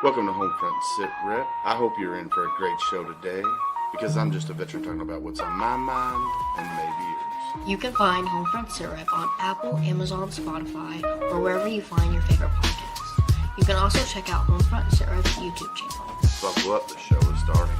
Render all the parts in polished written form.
Welcome to HomeFront Sitrep. I hope you're in for a great show today because I'm just a veteran talking about what's on my mind and maybe yours. You can find HomeFront Sitrep on Apple, Amazon, Spotify, or wherever you find your favorite podcasts. You can also check out HomeFront Sitrep's YouTube channel. Buckle up, the show is starting.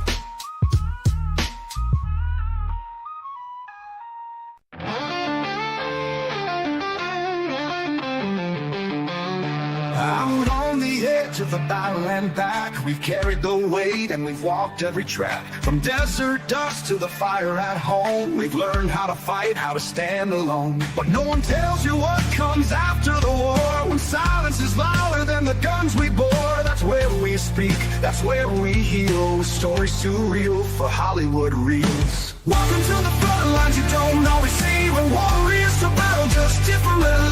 Out on the edge of the battle and back, we've carried the weight and we've walked every track. From desert dust to the fire at home, we've learned how to fight, how to stand alone. But no one tells you what comes after the war. When silence is louder than the guns we bore, that's where we speak, that's where we heal. Stories too real for Hollywood reels. Welcome to the front lines you don't always see. We're warriors to battle just differently.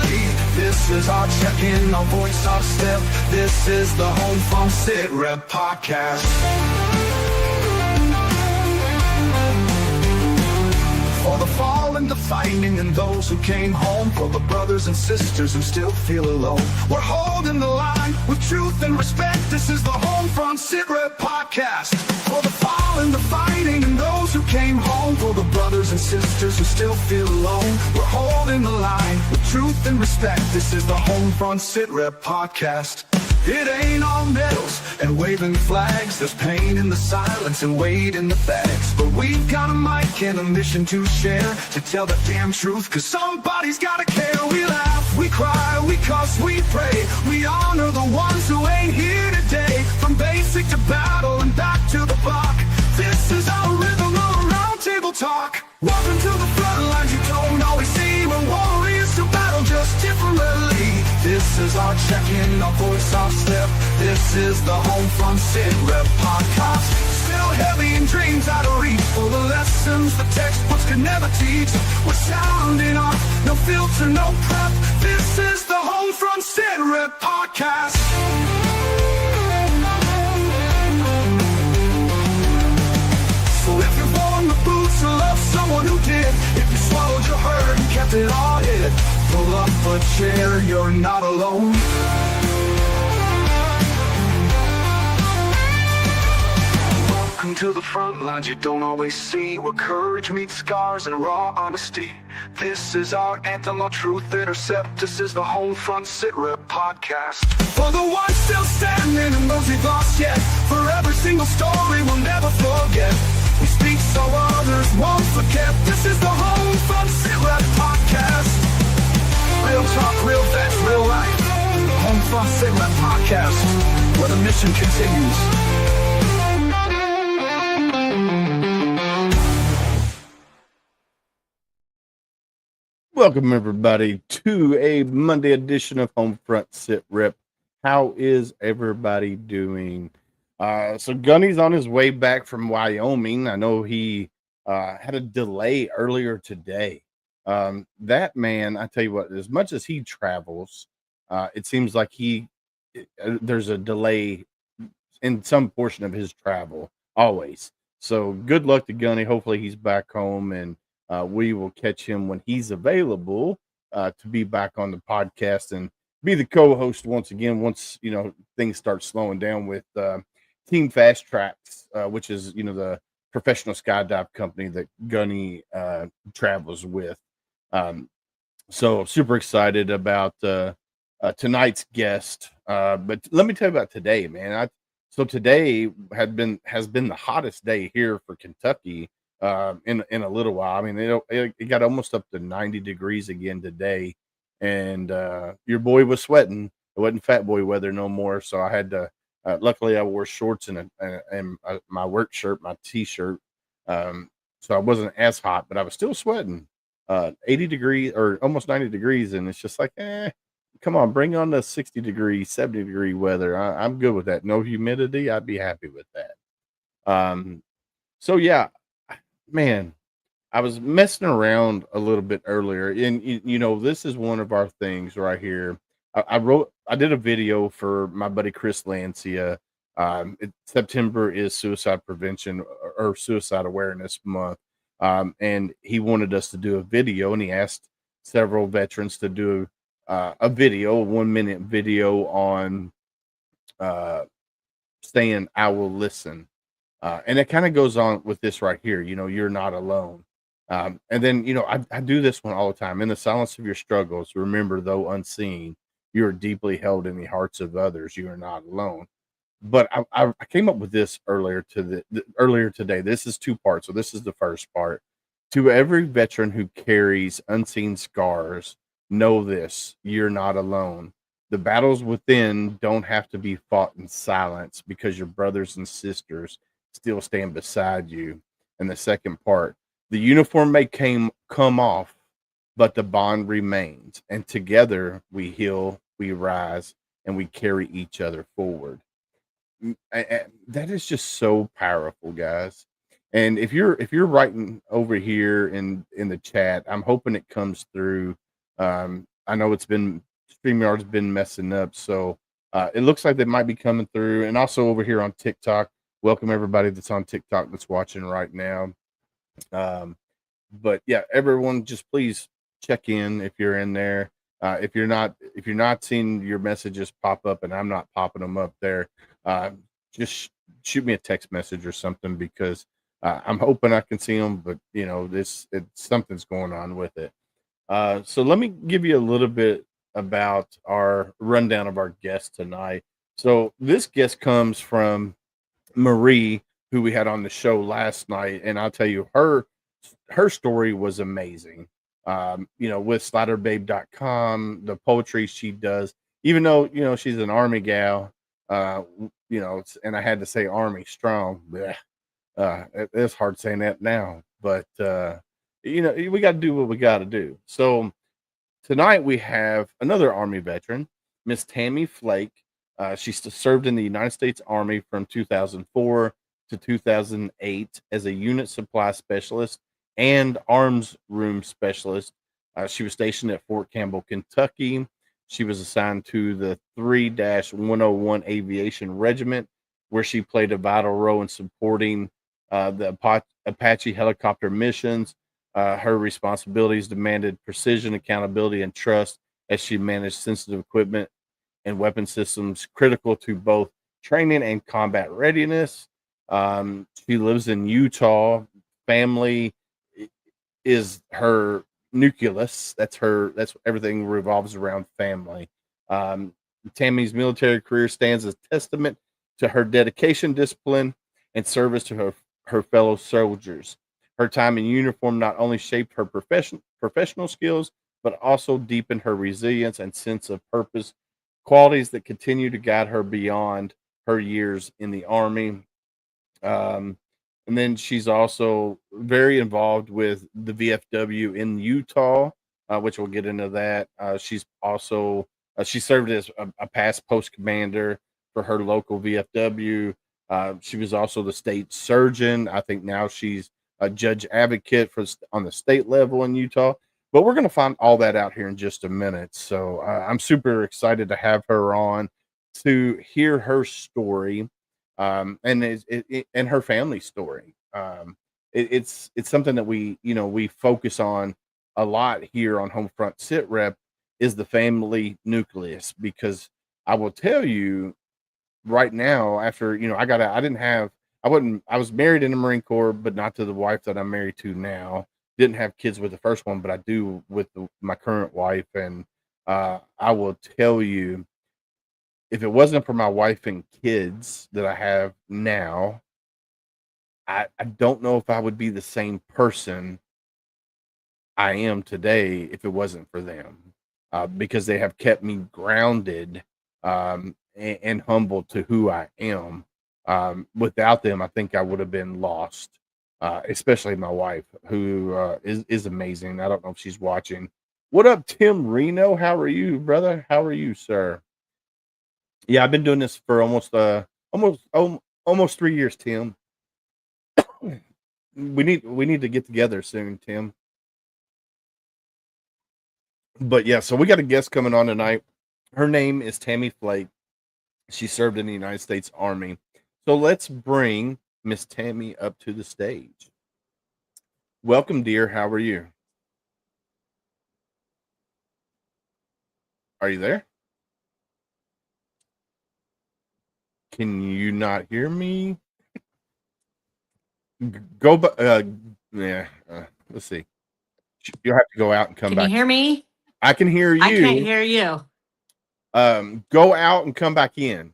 This is our check-in, our voice, our step. This is the HomeFront Sitrep podcast. For the fallen, the fighting, and those who came home. For the brothers and sisters who still feel alone. We're holding the line with truth and respect. This is the HomeFront Sitrep podcast. For the fallen, the fighting, and those who came home. For the brothers and sisters who still feel alone. We're holding the line with truth and respect. This is the HomeFront Sitrep podcast. It ain't all medals and waving flags. There's pain in the silence and weight in the bags. But we've got a mic and a mission to share, to tell the damn truth, cause somebody's gotta care. We laugh, we cry, we cuss, we pray. We honor the ones who ain't here today. From basic to battle and back to the block. This is our rhythm of round table talk. Welcome to the front lines you don't always see. We're warriors to battle just differently. This is our check-in, our voice, our step. This is the HomeFront Sitrep podcast. Still heavy in dreams out of reach, full of lessons the textbooks could never teach. We're sounding off, no filter, no prep. This is the HomeFront Sitrep podcast. So if you're born with boots or love someone who did, if you swallowed your hurt and kept it all hid, pull up a chair, you're not alone. Welcome to the front lines you don't always see, where courage meets scars and raw honesty. This is our anthem, our truth intercept. This is the HomeFront Sitrep podcast. For the ones still standing and those we've lost yet, for every single story we'll never forget. We speak so others won't forget. This is the HomeFront Sitrep podcast. Real talk, real facts, real life. HomeFront Sitrep podcast, where the mission continues. Welcome, everybody, to a Monday edition of HomeFront Sitrep. How is everybody doing? So Gunny's on his way back from Wyoming. I know he had a delay earlier today. That man, I tell you what, as much as he travels, it seems like there's a delay in some portion of his travel always. So good luck to Gunny. Hopefully he's back home, and we will catch him when he's available to be back on the podcast and be the co-host once again, once, things start slowing down with Team Fast Tracks, which is, the professional skydive company that Gunny travels with. So super excited about tonight's guest. But let me tell you about today, man. So today has been the hottest day here for Kentucky in a little while. I mean, it got almost up to 90 degrees again today, and your boy was sweating. It wasn't fat boy weather no more, so I had to. Luckily, I wore shorts and my work shirt, my t-shirt, so I wasn't as hot, but I was still sweating. 80 degrees or almost 90 degrees, and it's just like, come on, bring on the 60 degree, 70 degree weather. I'm good with that. No humidity, I'd be happy with that. So yeah, man, I was messing around a little bit earlier, and this is one of our things right here. I did a video for my buddy Chris Lancia. September is suicide prevention or suicide awareness month. And he wanted us to do a video, and he asked several veterans to do a 1 minute video on saying, I will listen. And it kind of goes on with this right here. You're not alone. And then, I do this one all the time. In the silence of your struggles, remember, though unseen, you are deeply held in the hearts of others. You are not alone. But I came up with this earlier today. This is two parts. So this is the first part. To every veteran who carries unseen scars, know this: you're not alone. The battles within don't have to be fought in silence, because your brothers and sisters still stand beside you. And the second part: the uniform may come off, but the bond remains. And together we heal, we rise, and we carry each other forward. That is just so powerful, guys. And if you're writing over here in the chat, I'm hoping it comes through. I know StreamYard's been messing up, so it looks like they might be coming through. And also over here on TikTok, welcome everybody that's on TikTok that's watching right now. But yeah, everyone, just please check in if you're in there. If you're not seeing your messages pop up and I'm not popping them up there, uh, just shoot me a text message or something, because I'm hoping I can see them, but something's going on with it. So let me give you a little bit about our rundown of our guest tonight. So this guest comes from Marie, who we had on the show last night, and I'll tell you, her story was amazing. With sliderbabe.com, the poetry she does, even though she's an army gal, and I had to say army strong. Bleh. It's hard saying that now, but we got to do what we got to do. So tonight we have another Army veteran, Miss Tammy Flake. She served in the United States Army from 2004 to 2008 as a unit supply specialist and arms room specialist. She was stationed at Fort Campbell, Kentucky. She was assigned to the 3-101 Aviation Regiment, where she played a vital role in supporting the Apache helicopter missions. Her responsibilities demanded precision, accountability, and trust as she managed sensitive equipment and weapon systems critical to both training and combat readiness. She lives in Utah. Family is her nucleus. That's everything revolves around family. Um, Tammy's military career stands as testament to her dedication, discipline, and service to her fellow soldiers. Her time in uniform not only shaped her professional skills, but also deepened her resilience and sense of purpose, qualities that continue to guide her beyond her years in the Army. Um, and then she's also very involved with the VFW in Utah, which we'll get into that. She's also she served as a past post commander for her local VFW. She was also the state surgeon. I think now she's a judge advocate on the state level in Utah. But we're going to find all that out here in just a minute. So I'm super excited to have her on to hear her story, and her family story. It's something that we focus on a lot here on Homefront Sitrep, is the family nucleus, because I will tell you right now, after I was married in the Marine Corps, but not to the wife that I'm married to now. Didn't have kids with the first one, but I do with my current wife. And I will tell you, if it wasn't for my wife and kids that I have now, I don't know if I would be the same person I am today if it wasn't for them, because they have kept me grounded, and humble to who I am. Without them, I think I would have been lost, especially my wife, who is amazing. I don't know if she's watching. What up, Tim Reno? How are you, brother? How are you, sir? Yeah, I've been doing this for almost 3 years, Tim. We need to get together soon, Tim. But yeah, so we got a guest coming on tonight. Her name is Tammy Flake. She served in the United States Army. So let's bring Miss Tammy up to the stage. Welcome, dear. How are you? Are you there? Can you not hear me? Go, yeah. Let's see. You'll have to go out and come Can you back. hear me? I can hear you. I can't hear you. Go out and come back in.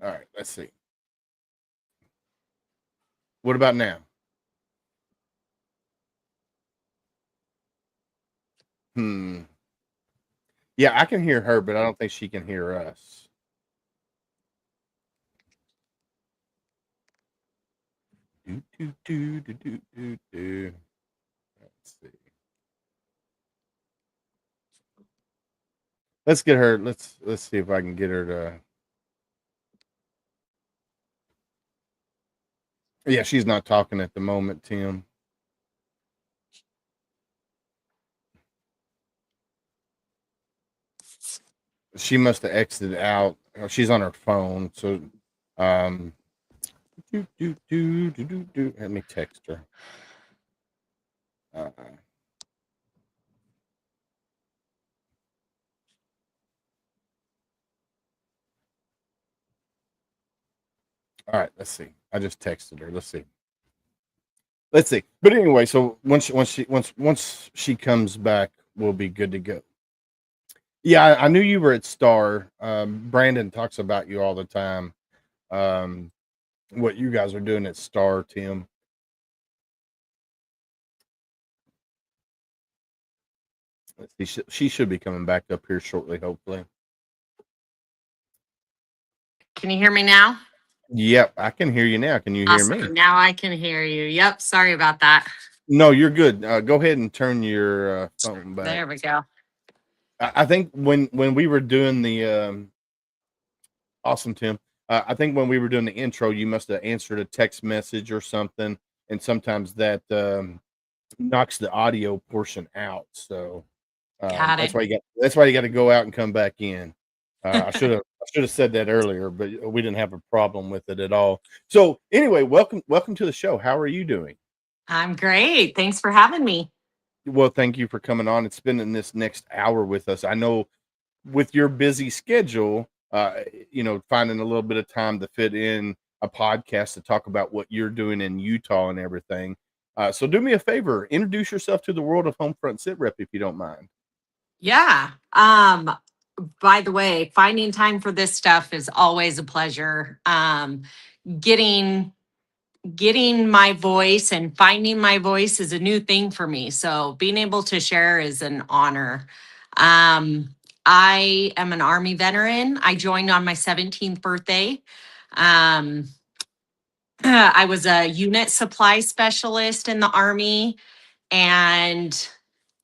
All right, let's see. What about now? Yeah, I can hear her, but I don't think she can hear us. Let's see. Let's get her. Let's see if I can get her to. Yeah, she's not talking at the moment, Tim. She must have exited out. She's on her phone, so let me text her. All right, let's see. I just texted her. Let's see. But anyway, so once she comes back, we'll be good to go. Yeah, I knew you were at Star. Brandon talks about you all the time. What you guys are doing at Star, Tim. Let's see. She should be coming back up here shortly, hopefully. Can you hear me now? Yep, I can hear you now. Can you hear me? Now I can hear you. Yep. Sorry about that. No, you're good. Go ahead and turn your phone back. There we go. I think when we were doing the awesome, Tim. I think when we were doing the intro, you must have answered a text message or something, and sometimes that knocks the audio portion out. So that's why you got to go out and come back in. I should have said that earlier, but we didn't have a problem with it at all. So anyway, welcome to the show. How are you doing? I'm great. Thanks for having me. Well, thank you for coming on and spending this next hour with us. I know with your busy schedule, finding a little bit of time to fit in a podcast to talk about what you're doing in Utah and everything. So do me a favor, introduce yourself to the world of HomeFront Sitrep, if you don't mind. Yeah. By the way, finding time for this stuff is always a pleasure. Getting my voice and finding my voice is a new thing for me. So being able to share is an honor. I am an Army veteran. I joined on my 17th birthday. I was a unit supply specialist in the Army, and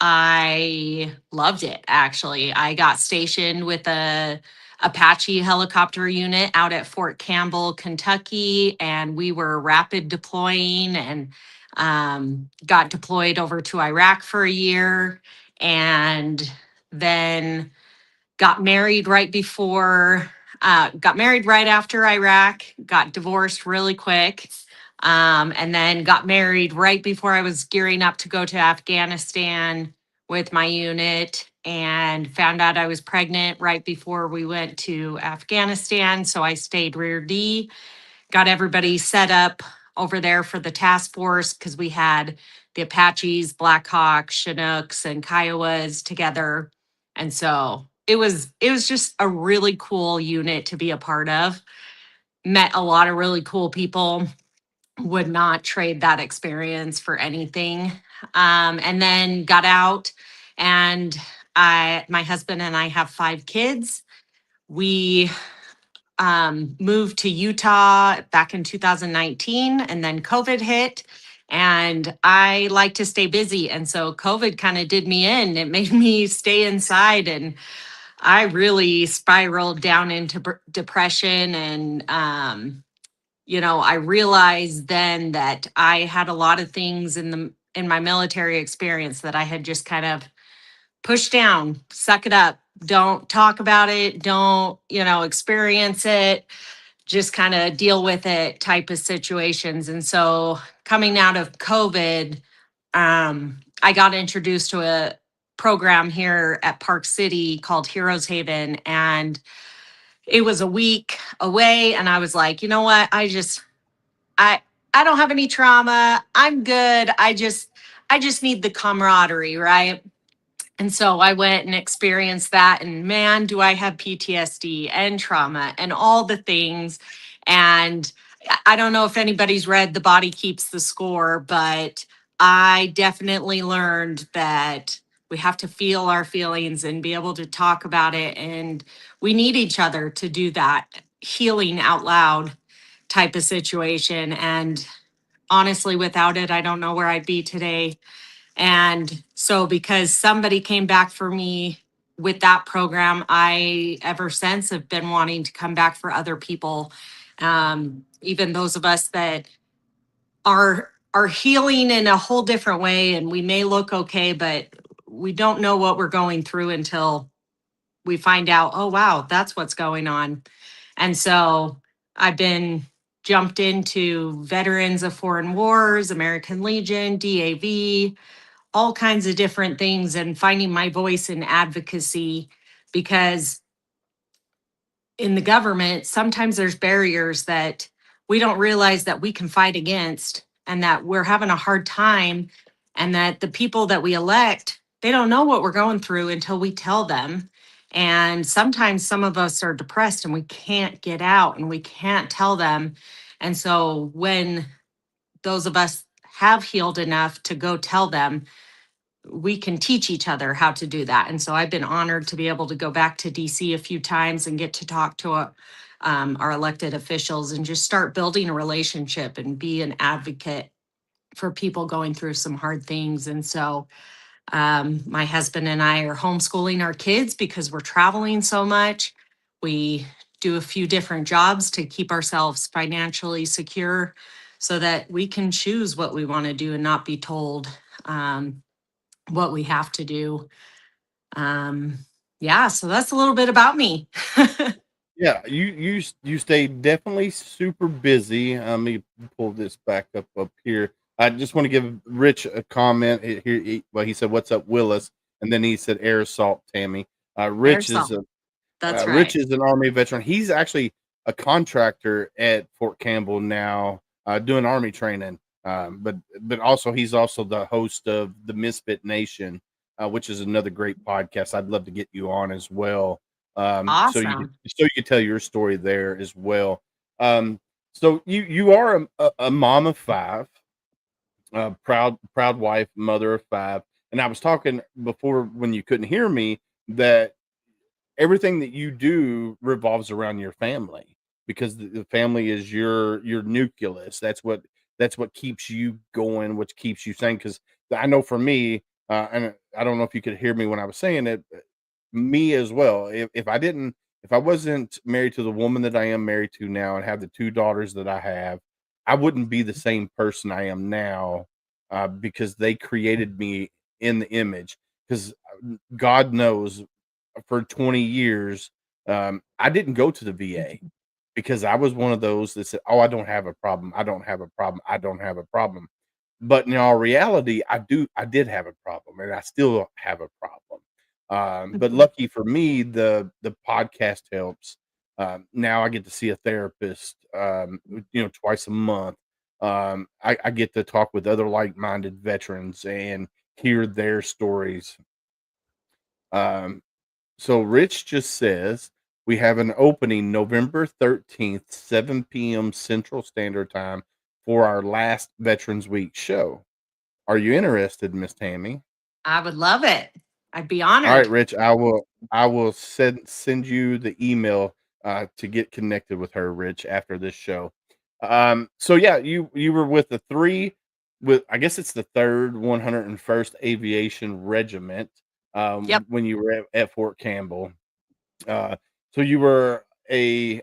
I loved it, actually. I got stationed with a Apache helicopter unit out at Fort Campbell, Kentucky, and we were rapid deploying and got deployed over to Iraq for a year, and then got married got married right after Iraq, got divorced really quick, and then got married right before I was gearing up to go to Afghanistan with my unit, and found out I was pregnant right before we went to Afghanistan. So I stayed rear D, got everybody set up over there for the task force because we had the Apaches, Blackhawks, Chinooks, and Kiowas together. And so it was just a really cool unit to be a part of. Met a lot of really cool people. Would not trade that experience for anything. And then got out, and my husband and I have 5 kids. We moved to Utah back in 2019, and then COVID hit, and I like to stay busy. And so COVID kind of did me in. It made me stay inside, and I really spiraled down into depression. And, I realized then that I had a lot of things in my military experience that I had just kind of pushed down, suck it up, don't talk about it, don't, experience it, just kind of deal with it type of situations. And so coming out of COVID, I got introduced to program here at Park City called Heroes Haven, and it was a week away, and I was like, you know what? I I don't have any trauma. I'm good. I just need the camaraderie, right? And so I went and experienced that. And man, do I have PTSD and trauma and all the things. And I don't know if anybody's read The Body Keeps the Score, but I definitely learned that we have to feel our feelings and be able to talk about it. And we need each other to do that healing out loud type of situation. And honestly, without it, I don't know where I'd be today. And so, because somebody came back for me with that program, I ever since have been wanting to come back for other people. Even those of us that are healing in a whole different way, and we may look okay, but we don't know what we're going through until we find out, oh wow, that's what's going on. And so I've been jumped into Veterans of Foreign Wars, American Legion, DAV, all kinds of different things, and finding my voice in advocacy, because in the government, sometimes there's barriers that we don't realize that we can fight against, and that we're having a hard time, and that the people that we elect, they don't know what we're going through until we tell them. And sometimes some of us are depressed and we can't get out and we can't tell them. And so when those of us have healed enough to go tell them, we can teach each other how to do that. And so I've been honored to be able to go back to DC a few times and get to talk to our elected officials and just start building a relationship and be an advocate for people going through some hard things. And so my husband and I are homeschooling our kids because we're traveling so much. We do a few different jobs to keep ourselves financially secure so that we can choose what we want to do and not be told what we have to do. Um, yeah, so that's a little bit about me. Yeah, you stay definitely super busy. Let me pull this back up here. I just want to give Rich a comment here. Well, he said, "What's up, Willis?" And then he said, "Air assault, Tammy." Rich is Airsoft. That's Rich right. is an Army veteran. He's actually a contractor at Fort Campbell now, doing Army training. But also he's also the host of the Misfit Nation, which is another great podcast. I'd love to get you on as well. Awesome. So you could tell your story there as well. Um, so you are a mom of five, proud wife, mother of five. And I was talking before when you couldn't hear me that everything that you do revolves around your family, because the family is your nucleus. That's what keeps you going, what keeps you sane. Because I know for me, and I don't know if you could hear me when I was saying it, me as well. If I wasn't married to the woman that I am married to now and have the two daughters that I have, I wouldn't be the same person I am now, because they created me in the image. Because God knows, for 20 years, I didn't go to the VA because I was one of those that said, "Oh, I don't have a problem. I don't have a problem. I don't have a problem." But in all reality, I did have a problem, and I still have a problem. But lucky for me, the podcast helps. Now I get to see a therapist, twice a month. I get to talk with other like-minded veterans and hear their stories. Um, so Rich just says we have an opening November 13th, 7 p.m. Central Standard Time for our last Veterans Week show. Are you interested, Miss Tammy? I would love it. I'd be All right, honored. Rich, I will send you the email to get connected with her, Rich, after this show. So yeah, you were with the three, with I guess it's the third 101st Aviation Regiment, Yep. when you were at Fort Campbell. Uh, so you were a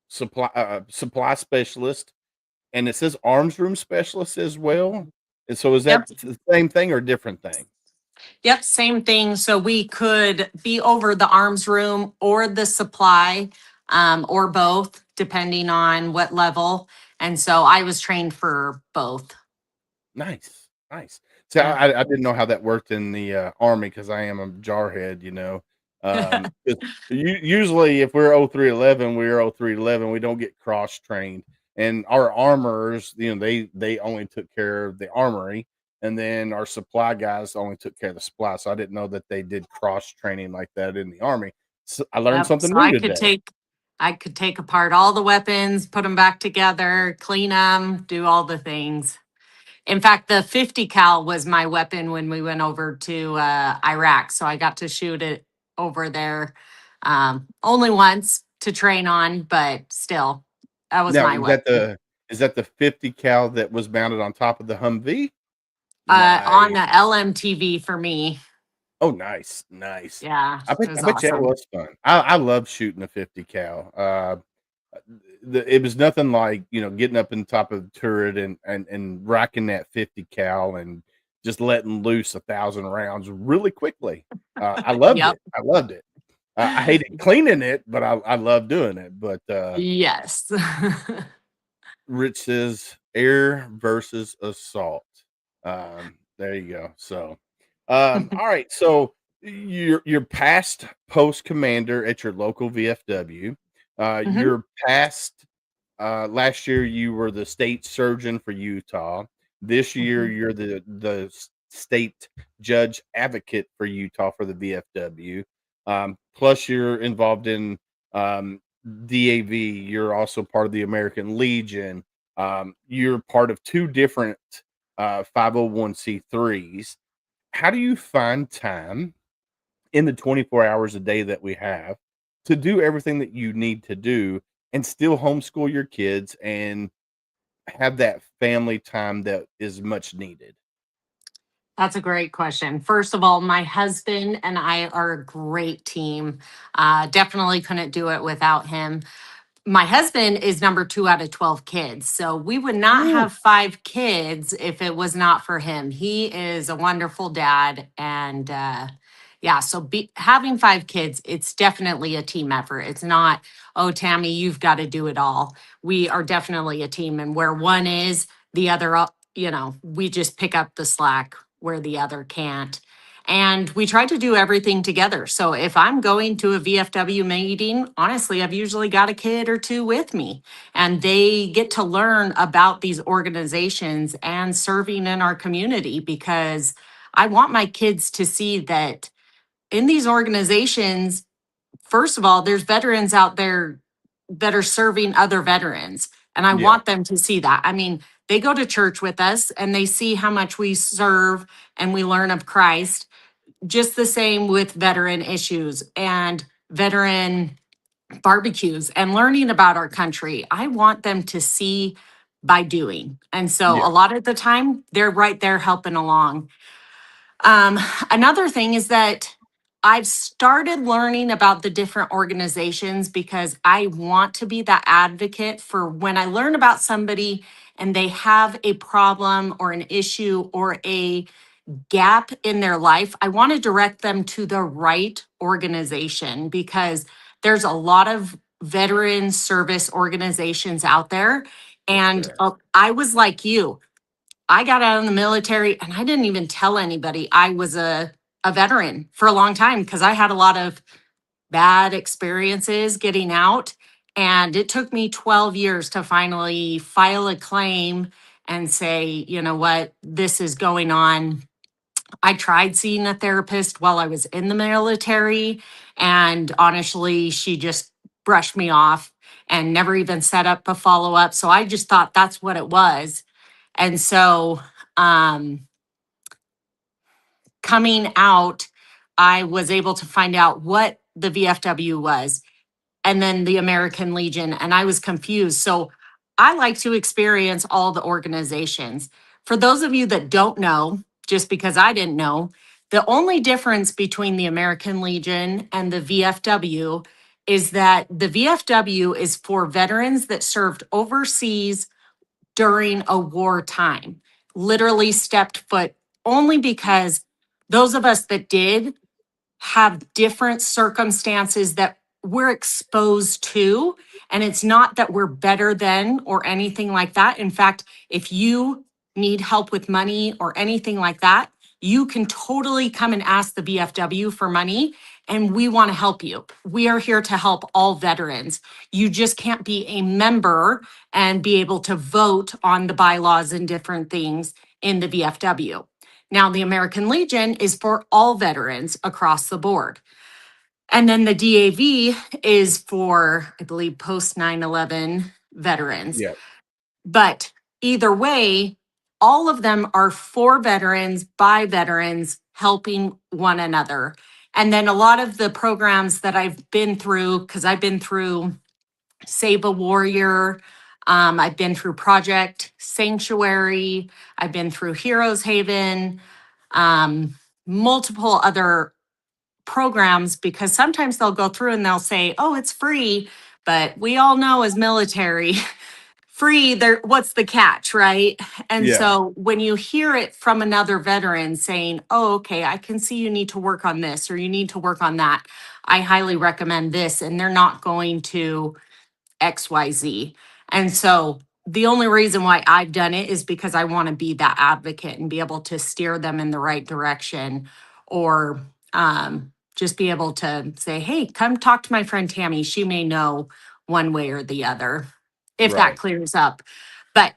supply specialist, and it says arms room specialist as well. And so is that Yep. the same thing or different thing? Yep, same thing. So we could be over the arms room or the supply, or both, depending on what level. And so I was trained for both. Nice, nice. See, Yeah. I didn't know how that worked in the, Army because I am a jarhead, you know? 'Cause usually, if we're 0311, we're 0311, we don't get cross-trained, and our armorers, you know, they only took care of the armory, and then our supply guys only took care of the supply, so I didn't know that they did cross-training like that in the Army. So I learned Yep. something So new today. I could take apart all the weapons, put them back together, clean them, do all the things. In fact, the 50 cal was my weapon when we went over to Iraq. So I got to shoot it over there only once to train on, but still, that was Now, my weapon. is that the 50 cal that was mounted on top of the Humvee? On Nice. the LMTV for me. Oh, nice, nice. Yeah, it was I bet you that awesome. was fun. I love shooting a 50 cal. It was nothing like, you know, getting up in top of the turret and racking that 50 cal and just letting loose 1,000 rounds really quickly. I loved Yep. it. I loved it. I hated cleaning it, but I love doing it. But Yes. Rich says air versus assault. There you go. So, all right. So you're past post commander at your local VFW. Mhm, You're past last year you were the state surgeon for Utah. This year mhm. you're the state judge advocate for Utah for the VFW. Plus you're involved in DAV. You're also part of the American Legion. You're part of two different 501c3s. How do you find time in the 24 hours a day that we have to do everything that you need to do and still homeschool your kids and have that family time that is much needed? That's a great question. First of all, my husband and I are a great team. Definitely couldn't do it without him. My husband is number 2 out of 12 kids. So we would not Ooh, have 5 kids if it was not for him. He is a wonderful dad. And yeah, so having 5 kids, it's definitely a team effort. It's not, oh, Tammy, you've got to do it all. We are definitely a team. And where one is, the other, we just pick up the slack where the other can't. And we try to do everything together. So if I'm going to a VFW meeting, honestly, I've usually got a kid or two with me, and they get to learn about these organizations and serving in our community because I want my kids to see that in these organizations, first of all, there's veterans out there that are serving other veterans. And I yeah, want them to see that. I mean, they go to church with us and they see how much we serve and we learn of Christ, just the same with veteran issues and veteran barbecues and learning about our country. I want them to see by doing. And so yeah, a lot of the time, they're right there helping along. Um, Another thing is that I've started learning about the different organizations because I want to be that advocate for when I learn about somebody and they have a problem or an issue or a gap in their life, I want to direct them to the right organization because there's a lot of veteran service organizations out there. yes, And there. I was like you. I got out of the military and I didn't even tell anybody I was a veteran for a long time because I had a lot of bad experiences getting out. And it took me 12 years to finally file a claim and say, you know what, this is going on. I tried seeing a therapist while I was in the military, and honestly, she just brushed me off and never even set up a follow up. So I just thought that's what it was. And so, um, coming out, I was able to find out what the VFW was and then the American Legion, and I was confused. So I like to experience all the organizations. For those of you that don't know, just because I didn't know, the only difference between the American Legion and the VFW is that the VFW is for veterans that served overseas during a wartime, literally stepped foot, only because those of us that did have different circumstances that we're exposed to. And it's not that we're better than or anything like that. In fact, if you need help with money or anything like that, you can totally come and ask the VFW for money, and we want to help you. We are here to help all veterans. You just can't be a member and be able to vote on the bylaws and different things in the VFW. Now, the American Legion is for all veterans across the board. And then the DAV is for, I believe, post 9/11 veterans. Yeah. But either way, all of them are for veterans, by veterans, helping one another. And then a lot of the programs that I've been through, because I've been through Save a Warrior, I've been through Project Sanctuary, I've been through Heroes Haven, multiple other programs, because sometimes they'll go through and they'll say, oh, it's free. But we all know as military, free, there, what's the catch, right? And Yeah. so when you hear it from another veteran saying, oh, okay, I can see you need to work on this or you need to work on that, I highly recommend this. And they're not going to XYZ. And so the only reason why I've done it is because I want to be that advocate and be able to steer them in the right direction, or just be able to say, hey, come talk to my friend Tammy. She may know one way or the other, if that Right. clears up. But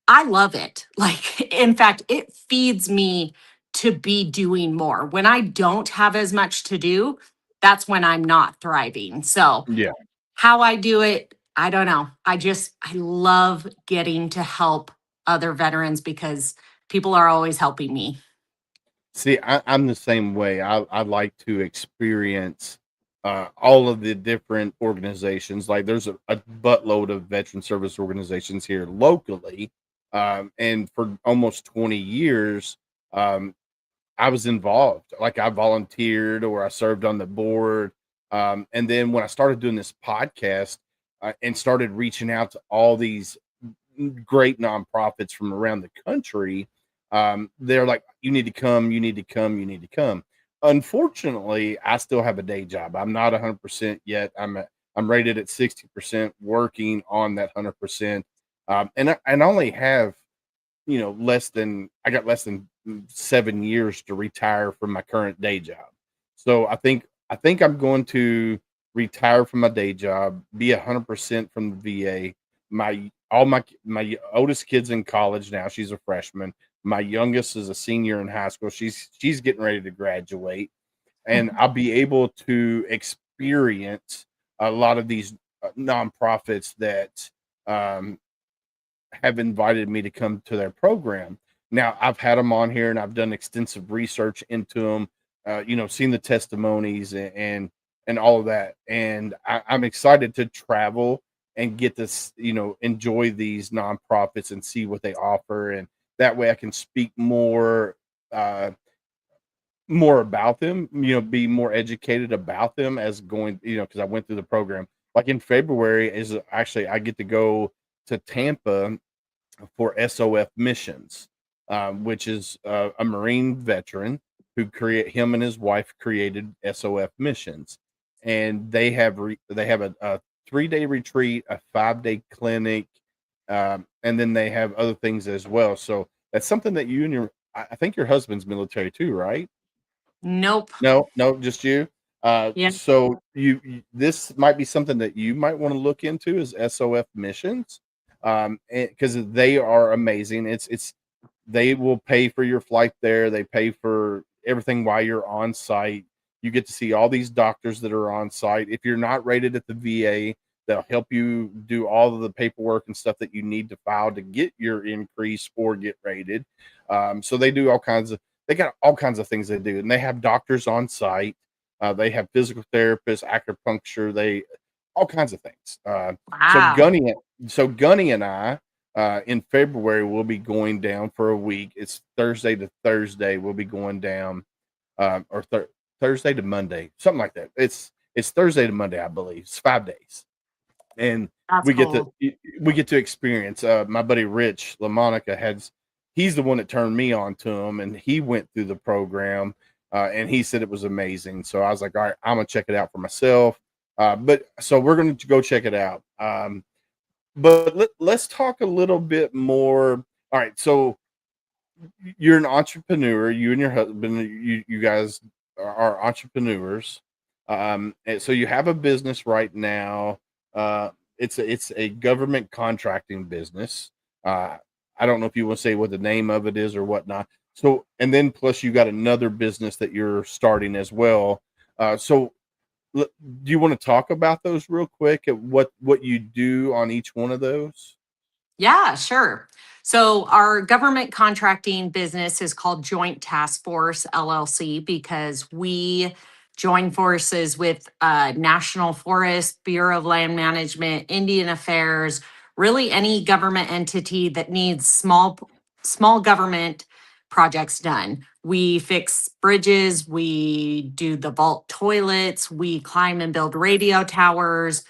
I love it. Like, in fact, it feeds me to be doing more. When I don't have as much to do, that's when I'm not thriving. So, Yeah. how I do it, I don't know. I love getting to help other veterans because people are always helping me. See, I'm the same way. I like to experience all of the different organizations. Like there's a buttload of veteran service organizations here locally. And for almost 20 years, um, I was involved. Like I volunteered or I served on the board. And then when I started doing this podcast and started reaching out to all these great nonprofits from around the country, they're like, you need to come, you need to come, you need to come. Unfortunately, I still have a day job. I'm not 100% yet. I'm rated at 60%, working on that 100%. And I only have, I got less than 7 years to retire from my current day job. So I think I'm going to retire from my day job, be 100% from the VA. My oldest kid's in college now. She's a freshman. My youngest is a senior in high school. She's getting ready to graduate, and I'll be able to experience a lot of these nonprofits that um, have invited me to come to their program. Now, I've had them on here and I've done extensive research into them, seen the testimonies and all of that. And I'm excited to travel and get this, enjoy these nonprofits and see what they offer. And that way I can speak uh, more about them, be more educated about them as going, because I went through the program. Like in February is actually I get to go to Tampa for SOF missions, which is a Marine veteran him and his wife created SOF missions, and they have a 3-day retreat, a 5-day clinic, and then they have other things as well. So that's something that you and I think your husband's military too, right? Nope. No, no, just you. Yeah. So this might be something that you might want to look into is SOF missions, because they are amazing. It's they will pay for your flight there. They pay for everything while you're on site. You get to see all these doctors that are on site. If you're not rated at the VA, they'll help you do all of the paperwork and stuff that you need to file to get your increase or get rated. So they got all kinds of things they do, and they have doctors on site. They have physical therapists, acupuncture, all kinds of things. So Wow. Gunny and I in February we'll be going down for a week. It's Thursday to Thursday. We'll be going down, or Thursday to Monday, something like that. It's Thursday to Monday, I believe. It's 5 days, and That's we get to cool. we get to experience. My buddy Rich LaMonica he's the one that turned me on to him, and he went through the program, and he said it was amazing. So I was like, all right, I'm gonna check it out for myself. But so we're gonna go check it out. But let's talk a little bit more. All right, so you're an entrepreneur. You and your husband, you guys are entrepreneurs. And so you have a business right now. It's a government contracting business. Uh, I don't know if you want to say what the name of it is or whatnot. So, and then plus you got another business that you're starting as well. So, do you want to talk about those real quick? At what you do on each one of those? Yeah, sure. So our government contracting business is called Joint Task Force LLC because we join forces with National Forest, Bureau of Land Management, Indian Affairs, really any government entity that needs small government projects done. We fix bridges, we do the vault toilets, we climb and build radio towers,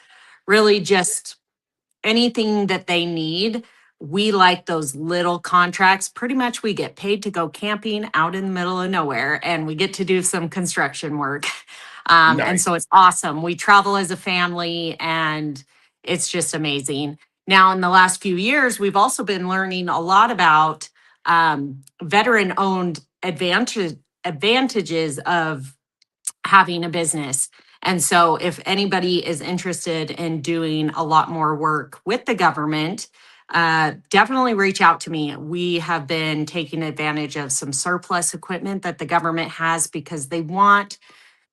really just anything that they need. We like those little contracts. Pretty much we get paid to go camping out in the middle of nowhere and we get to do some construction work. And Nice. so it's awesome. We travel as a family and it's just amazing. Now, in the last few years, we've also been learning a lot about veteran owned advantages of having a business. And so, if anybody is interested in doing a lot more work with the government, definitely reach out to me. We have been taking advantage of some surplus equipment that the government has because they want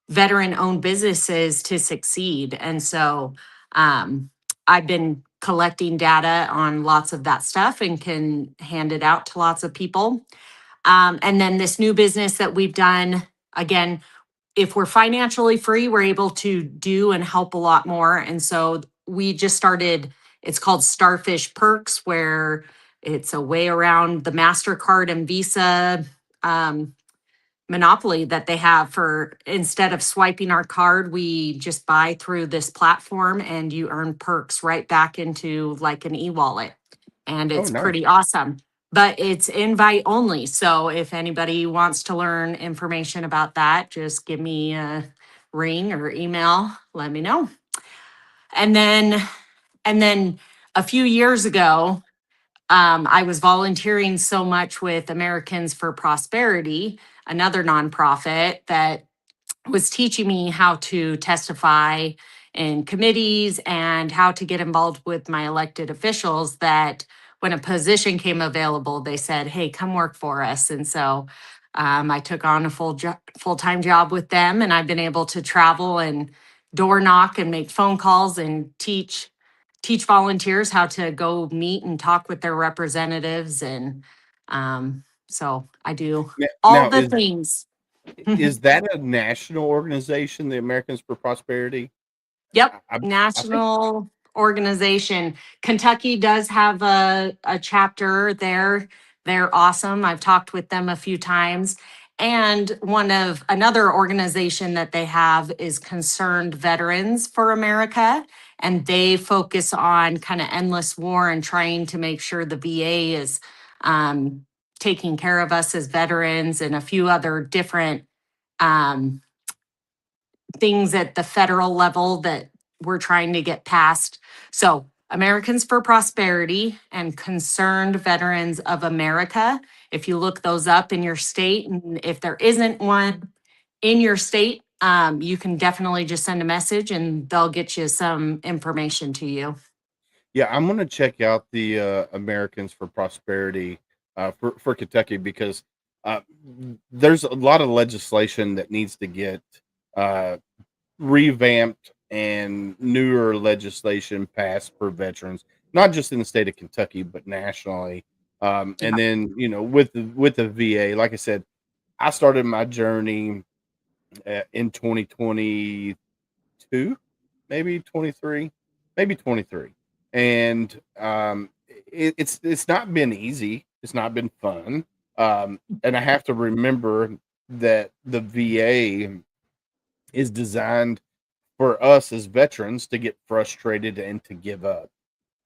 veteran owned businesses to succeed. And so, I've been collecting data on lots of that stuff and can hand it out to lots of people. And then this new business that we've done, again, if we're financially free, we're able to do and help a lot more. And so we just started, it's called Starfish Perks, where it's a way around the MasterCard and Visa um, monopoly that they have for instead of swiping our card, we just buy through this platform and you earn perks right back into like an e-wallet. And Oh, it's nice. pretty awesome. But it's invite only. So if anybody wants to learn information about that, just give me a ring or email, let me know. And then a few years ago, I was volunteering so much with Americans for Prosperity, another nonprofit that was teaching me how to testify in committees and how to get involved with my elected officials, that when a position came available, they said, hey, come work for us. And so I took on a full-time job with them, and I've been able to travel and door knock and make phone calls and teach volunteers how to go meet and talk with their representatives. And so I do all Now, the things. is that a national organization, the Americans for Prosperity? Yep, I think. national organization. Kentucky does have a chapter there. They're awesome. I've talked with them a few times. And another organization that they have is Concerned Veterans for America. And they focus on kind of endless war and trying to make sure the VA is um, taking care of us as veterans, and a few other different um, things at the federal level that we're trying to get passed. So, Americans for Prosperity and Concerned Veterans of America. If you look those up in your state, and if there isn't one in your state, you can definitely just send a message and they'll get you some information to you. Yeah, I'm gonna check out the Americans for Prosperity for Kentucky because uh, there's a lot of legislation that needs to get uh, revamped and newer legislation passed for veterans, not just in the state of Kentucky but nationally. And Yeah. then with the VA, like I said, I started my journey in 2020 two, maybe 23, maybe 23. And it's not been easy. It's not been fun. And I have to remember that the VA is designed for us as veterans to get frustrated and to give up.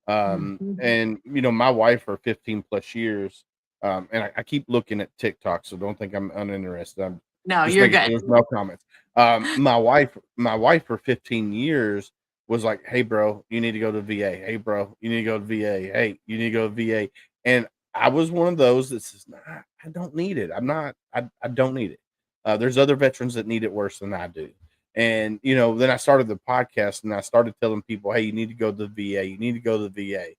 Mhm. And my wife for 15 plus years, and I keep looking at TikTok, so don't think I'm uninterested. I'm No, just you're making good. sure there's no comments. My wife for 15 years was like, "Hey, bro, you need to go to VA. Hey, bro, you need to go to VA. Hey, you need to go to VA." And I was one of those that says, "Nah, I don't need it. I'm not. I don't need it." There's other veterans that need it worse than I do. And then I started the podcast and I started telling people, "Hey, you need to go to the VA. You need to go to the VA,"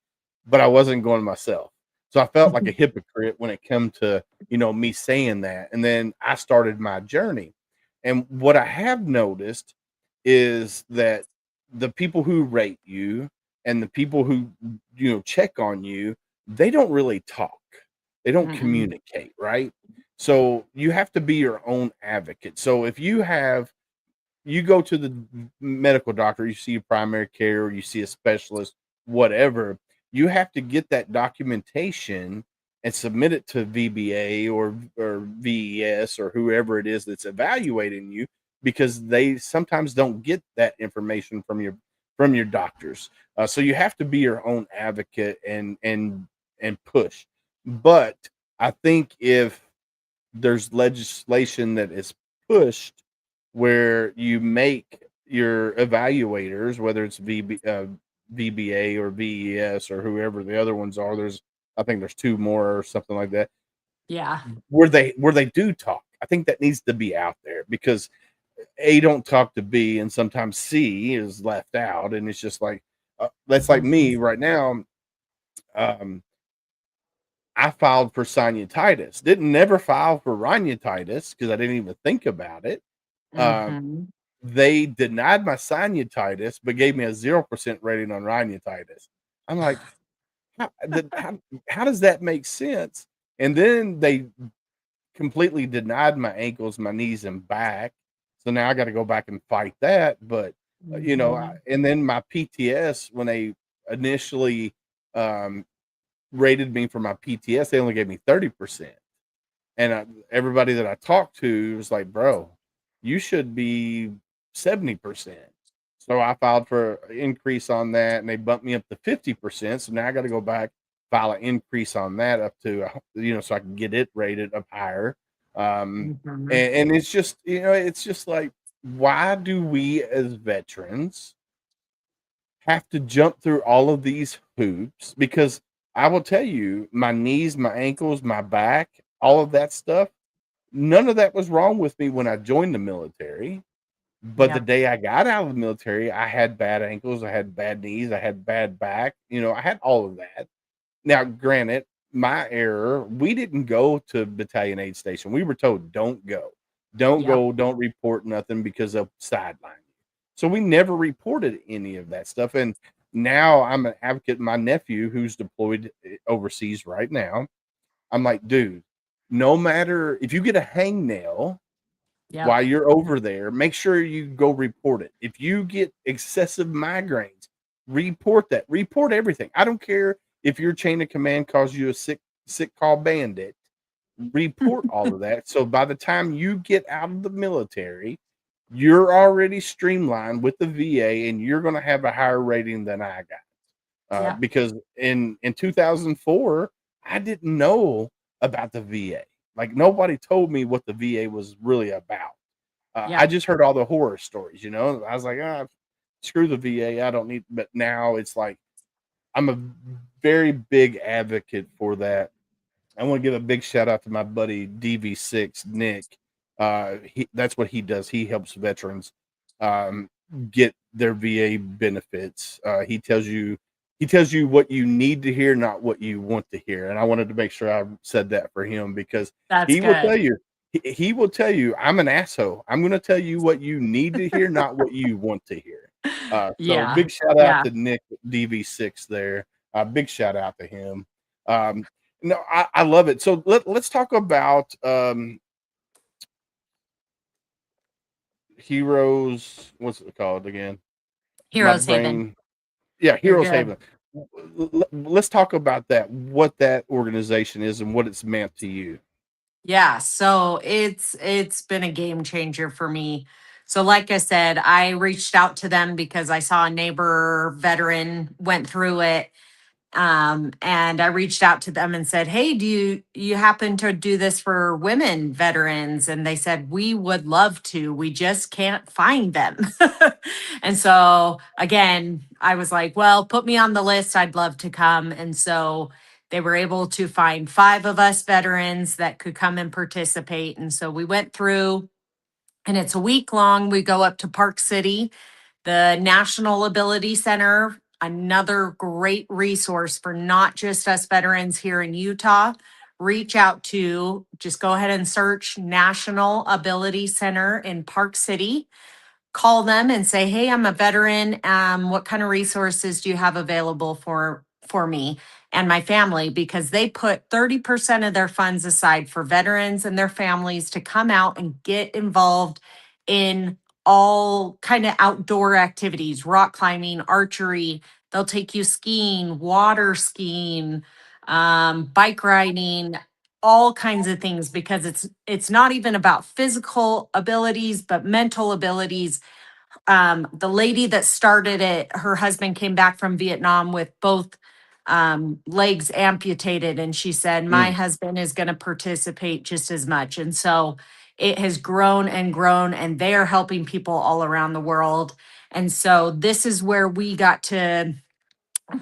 but I wasn't going myself. So I felt like a hypocrite when it came to me saying that. And then I started my journey. And what I have noticed is that the people who rate you and the people who check on you, they don't really talk. They don't Mm-mm. communicate, right? So you have to be your own advocate. So if you go to the medical doctor, you see a primary care, or you see a specialist, whatever, you have to get that documentation and submit it to VBA or VES or whoever it is that's evaluating you, because they sometimes don't get that information from your doctors. So you have to be your own advocate and push. But I think if there's legislation that is pushed where you make your evaluators, whether it's VBA or VES or whoever the other ones are. I think there's two more or something like that, Yeah. where they do talk. I think that needs to be out there, because A don't talk to B, and sometimes C is left out, and it's just like that's like Mhm. me right now. Um, I filed for sinusitis. Didn't never file for rhinitis because I didn't even think about it. Um, Mhm. they denied my sinusitis, but gave me a 0% rating on rhinitis. I'm like, how does that make sense? And then they completely denied my ankles, my knees, and back. So now I got to go back and fight that. But Mhm. and then my PTS, when they initially um, rated me for my PTS, they only gave me 30%. And everybody that I talked to was like, "Bro, you should be 70%." So I filed for an increase on that, and they bumped me up to 50%. So now I got to go back, file an increase on that up to, so I can get it rated up higher. Mhm. And it's just like, why do we as veterans have to jump through all of these hoops? Because I will tell you, my knees, my ankles, my back, all of that stuff, none of that was wrong with me when I joined the military. But the Yep. day I got out of the military, I had bad ankles, I had bad knees, I had bad back. I had all of that. Now, granted, my error, we didn't go to battalion aid station. We were told, don't go. Don't Yep. go, don't report nothing because they'll sideline you. So we never reported any of that stuff. And now I'm an advocate. My nephew, who's deployed overseas right now, I'm like, dude, no matter if you get a hangnail Yep. while you're over there, make sure you go report it. If you get excessive migraines, report that. Report everything. I don't care if your chain of command calls you a sick call bandit. Report all of that. So by the time you get out of the military, you're already streamlined with the VA, and you're going to have a higher rating than I got. Yep. Because in 2004, I didn't know about the VA. Like, nobody told me what the VA was really about. I Yep. just heard all the horror stories. I was like, screw the VA. I don't need. But now it's like I'm a very big advocate for that. I want to give a big shout out to my buddy DV6 Nick. That's what he does. He helps veterans um, get their VA benefits. He tells you what you need to hear, not what you want to hear. And I wanted to make sure I said that for him, because That's he will tell good. you he will tell you I'm an asshole. I'm going to tell you what you need to hear, not what you want to hear. So Yeah. big shout out Yeah. to Nick DV6 there. Big shout out to him. Um, no, I love it. So let's talk about Heroes. What's it called again? My Heroes Haven. brain. Yeah, You're Heroes good. Haven. Let's talk about that. What that organization is and what it's meant to you. Yeah, so it's been a game changer for me. So like I said, I reached out to them because I saw a neighbor veteran went through it. And I reached out to them and said, "Hey, do you happen to do this for women veterans?" And they said, "We would love to. We just can't find them." And so again, I was like, "Well, put me on the list. I'd love to come." And so They were able to find 5 of us veterans that could come and participate. And so we went through, and it's a week long. We go up to Park City, the National Ability Center, another great resource for not just us veterans here in Utah. Reach out to, just go ahead and search National Ability Center in Park City. Call them and say, hey, I'm a veteran. What kind of resources do you have available for me and my family? Because they put 30% of their funds aside for veterans and their families to come out and get involved in all kind of outdoor activities, rock climbing, archery. They'll take you skiing, water skiing, bike riding, all kinds of things, because it's not even about physical abilities, but mental abilities. The lady that started it, her husband came back from Vietnam with both legs amputated. And she said, my Mm. husband is going to participate just as much. And so it has grown and grown, and they are helping people all around the world. And so this is where we got to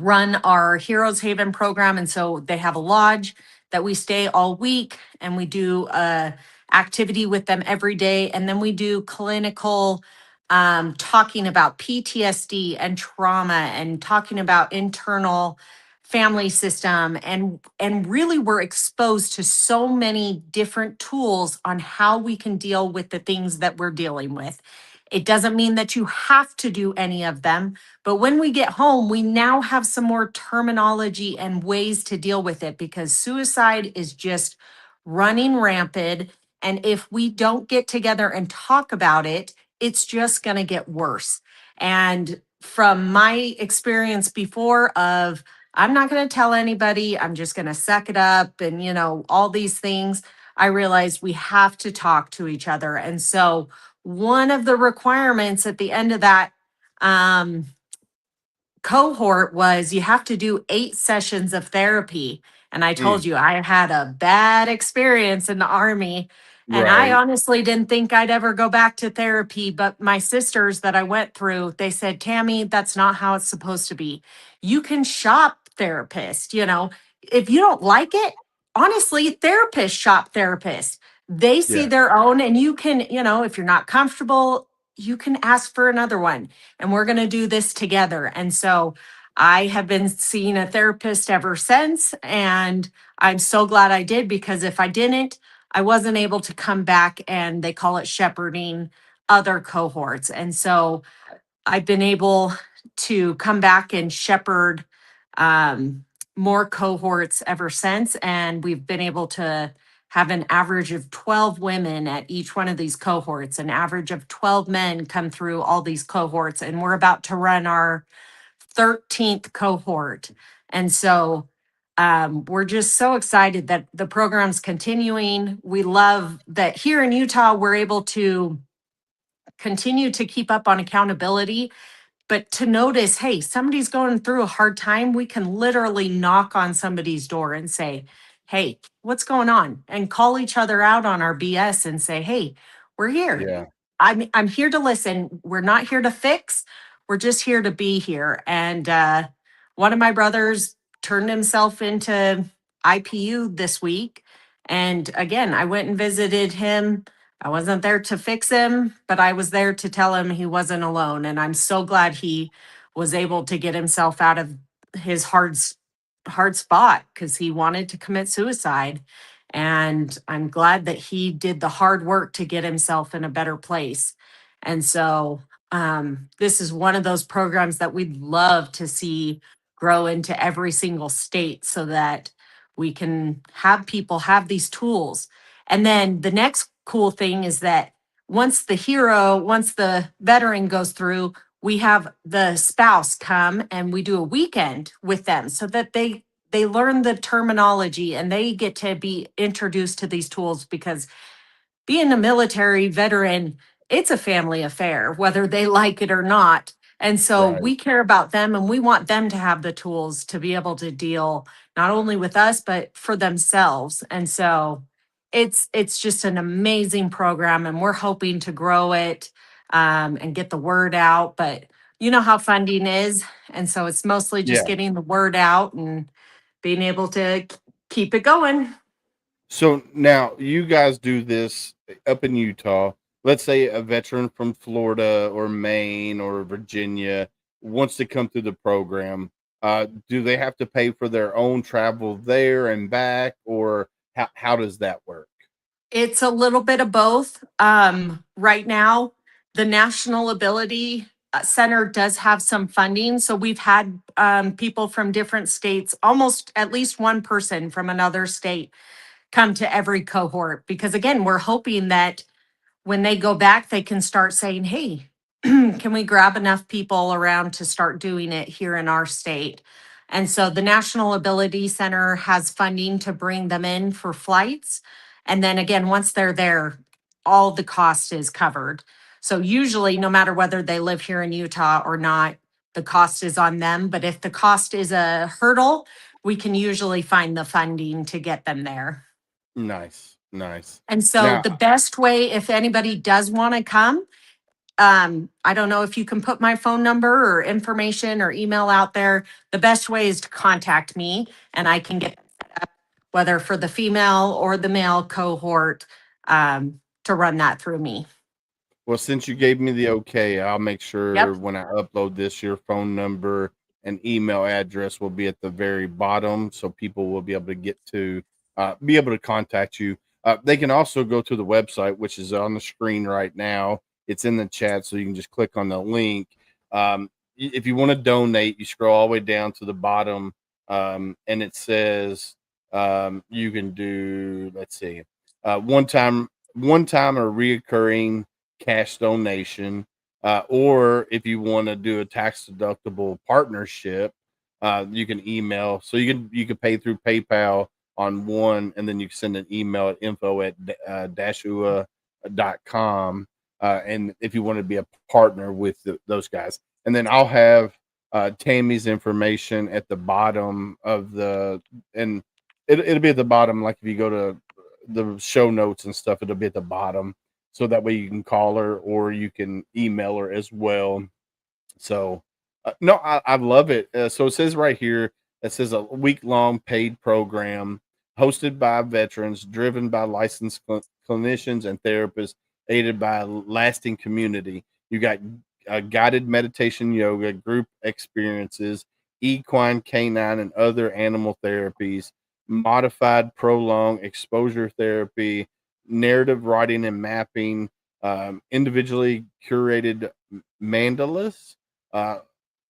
run our Heroes Haven program. And so they have a lodge that we stay all week, and we do a activity with them every day. And then we do clinical talking about PTSD and trauma, and talking about internal family system, and really we're exposed to so many different tools on how we can deal with the things that we're dealing with. It doesn't mean that you have to do any of them, but when we get home, we now have some more terminology and ways to deal with it, because suicide is just running rampant. And if we don't get together and talk about it, it's just going to get worse. And from my experience before of, I'm not going to tell anybody, I'm just going to suck it up and, all these things, I realized we have to talk to each other. And so one of the requirements at the end of that um, cohort was you have to do 8 sessions of therapy. And I told Mm. you I had a bad experience in the Army. And I Right. honestly didn't think I'd ever go back to therapy. But my sisters that I went through, they said, Tammy, that's not how it's supposed to be. You can shop therapist, if you don't like it, honestly, therapists shop therapists. They see Yeah. their own, and you can, if you're not comfortable, you can ask for another one, and we're going to do this together. And so I have been seeing a therapist ever since. And I'm so glad I did, because if I didn't, I wasn't able to come back, and they call it shepherding other cohorts. And so I've been able to come back and shepherd um, more cohorts ever since. And we've been able to have an average of 12 women at each one of these cohorts, an average of 12 men come through all these cohorts. And we're about to run our 13th cohort. And so we're just so excited that the program's continuing. We love that here in Utah, we're able to continue to keep up on accountability, but to notice, hey, somebody's going through a hard time, we can literally knock on somebody's door and say, hey, what's going on? And call each other out on our BS and say, hey, we're here. Yeah. I'm here to listen. We're not here to fix. We're just here to be here. And one of my brothers turned himself into IPU this week. And again, I went and visited him. I wasn't there to fix him, but I was there to tell him he wasn't alone. And I'm so glad he was able to get himself out of his hard spot, because he wanted to commit suicide. And I'm glad that he did the hard work to get himself in a better place. And so this is one of those programs that we'd love to see grow into every single state, so that we can have people have these tools. And then the next cool thing is that once the veteran goes through, we have the spouse come and we do a weekend with them, so that they learn the terminology and they get to be introduced to these tools, because being a military veteran, it's a family affair, whether they like it or not. And so Right. we care about them, and we want them to have the tools to be able to deal not only with us, but for themselves. And so it's just an amazing program, and we're hoping to grow it and get the word out. But you know how funding is. And so it's mostly just Yeah. getting the word out and being able to keep it going. So now you guys do this up in Utah. Let's say a veteran from Florida or Maine or Virginia wants to come through the program. Do they have to pay for their own travel there and back, or how does that work? It's a little bit of both. Right now, the National Ability Center does have some funding. So we've had people from different states, almost at least one person from another state come to every cohort. Because again, we're hoping that when they go back, they can start saying, hey, can we grab enough people around to start doing it here in our state? And so the National Ability Center has funding to bring them in for flights. And then again, once they're there, all the cost is covered. So usually, no matter whether they live here in Utah or not, the cost is on them. But if the cost is a hurdle, we can usually find the funding to get them there. Nice, nice. And so Now, the best way, if anybody does want to come, I don't know if you can put my phone number or information or email out there. The best way is to contact me and I can get set up, whether for the female or the male cohort, to run that through me. well, since you gave me the okay, I'll make sure Yep. when I upload this, your phone number and email address will be at the very bottom, so people will be able to get to be able to contact you. They can also go to the website, which is on the screen right now. It's in the chat, so you can just click on the link. If you want to donate, you scroll all the way down to the bottom, and it says you can do. Let's see, one time or reoccurring cash donation, or if you want to do a tax deductible partnership, you can email. So you can pay through PayPal on one, and then you can send an email at info@dashua.com. And if you want to be a partner with those guys, and then I'll have Tammy's information at the bottom of and it'll be at the bottom. Like if you go to the show notes and stuff, it'll be at the bottom, so that way you can call her or you can email her as well. So, no, I love it. So it says right here, it says a week-long paid program hosted by veterans, driven by licensed clinicians and therapists, aided by a lasting community. You got guided meditation, yoga, group experiences, equine, canine, and other animal therapies, modified prolonged exposure therapy, narrative writing and mapping, individually curated mandalas, uh,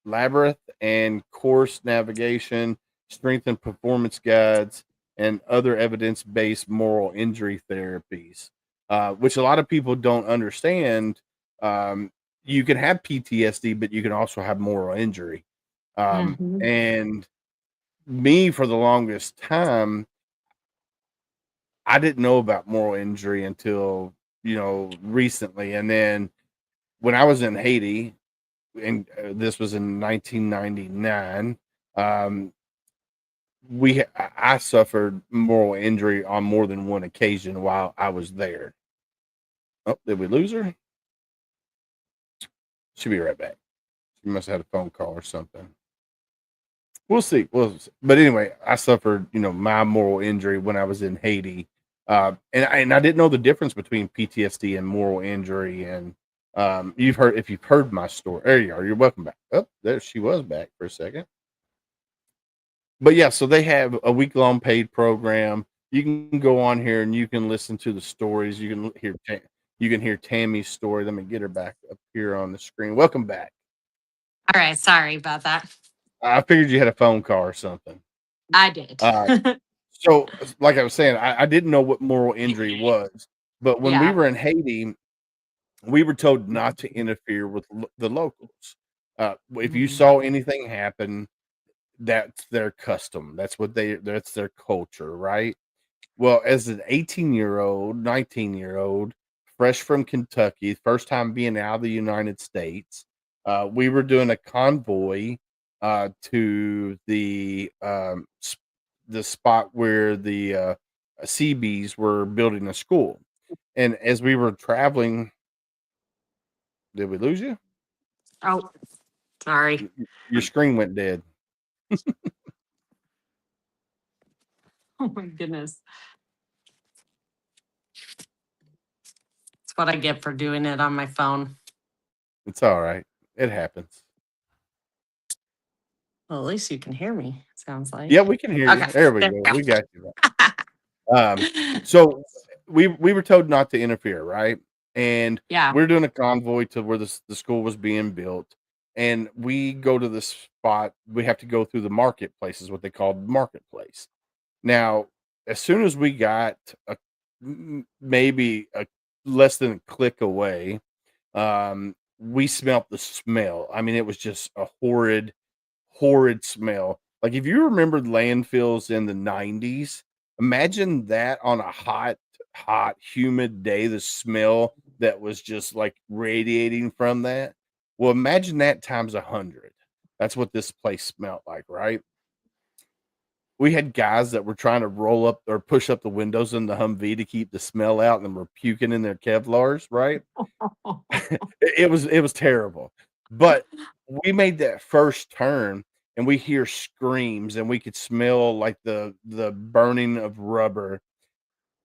labyrinth and course navigation, strength and performance guides, and other evidence-based moral injury therapies, which a lot of people don't understand. You can have PTSD, but you can also have moral injury. Mhm. And me, for the longest time, I didn't know about moral injury until recently, and then when I was in Haiti, and this was in 1999. Um, I suffered moral injury on more than one occasion while I was there. Oh, did we lose her? She'll be right back. She must have had a phone call or something. We'll see. But anyway, I suffered, my moral injury when I was in Haiti, and I didn't know the difference between PTSD and moral injury. And if you've heard my story, there you are. You're welcome back. Oh, there she was back for a second. But yeah, so they have a week-long paid program. You can go on here and you can listen to the stories. You can hear Tammy's story. Let me get her back up here on the screen. Welcome back. All right. Sorry about that. I figured you had a phone call or something. I did. Uh, so, like I was saying, I didn't know what moral injury was, but when we Yeah. were in Haiti, we were told not to interfere with the locals. If you Mhm. saw anything happen, that's their custom. That's their culture, right? Well, as an 18-year-old, 19-year-old, fresh from Kentucky, first time being out of the United States, we were doing a convoy to the spot where the CBs were building a school. And as we were traveling, did we lose you? Oh, sorry. Your screen went dead. Oh my goodness. That's what I get for doing it on my phone. It's all right. It happens. Well, at least you can hear me, sounds Yeah, like. we can hear you. Okay, There we there go. we We got you. go. So we were told not to interfere, right? And Yeah. we're doing a convoy to where the school was being built, and we go to this spot. We have to go through the marketplace, is what they called marketplace. Now, as soon as we got maybe a less than a click away, we smelt the smell. I mean, it was just a horrid smell. Like, if you remembered landfills in the 90s, imagine that on a hot, humid day, the smell that was just like radiating from that. Well, imagine that times 100. That's what this place smelled like, right? We had guys that were trying to roll up or push up the windows in the Humvee to keep the smell out and were puking in their Kevlars, right? It was terrible. But we made that first turn and we hear screams and we could smell like the burning of rubber.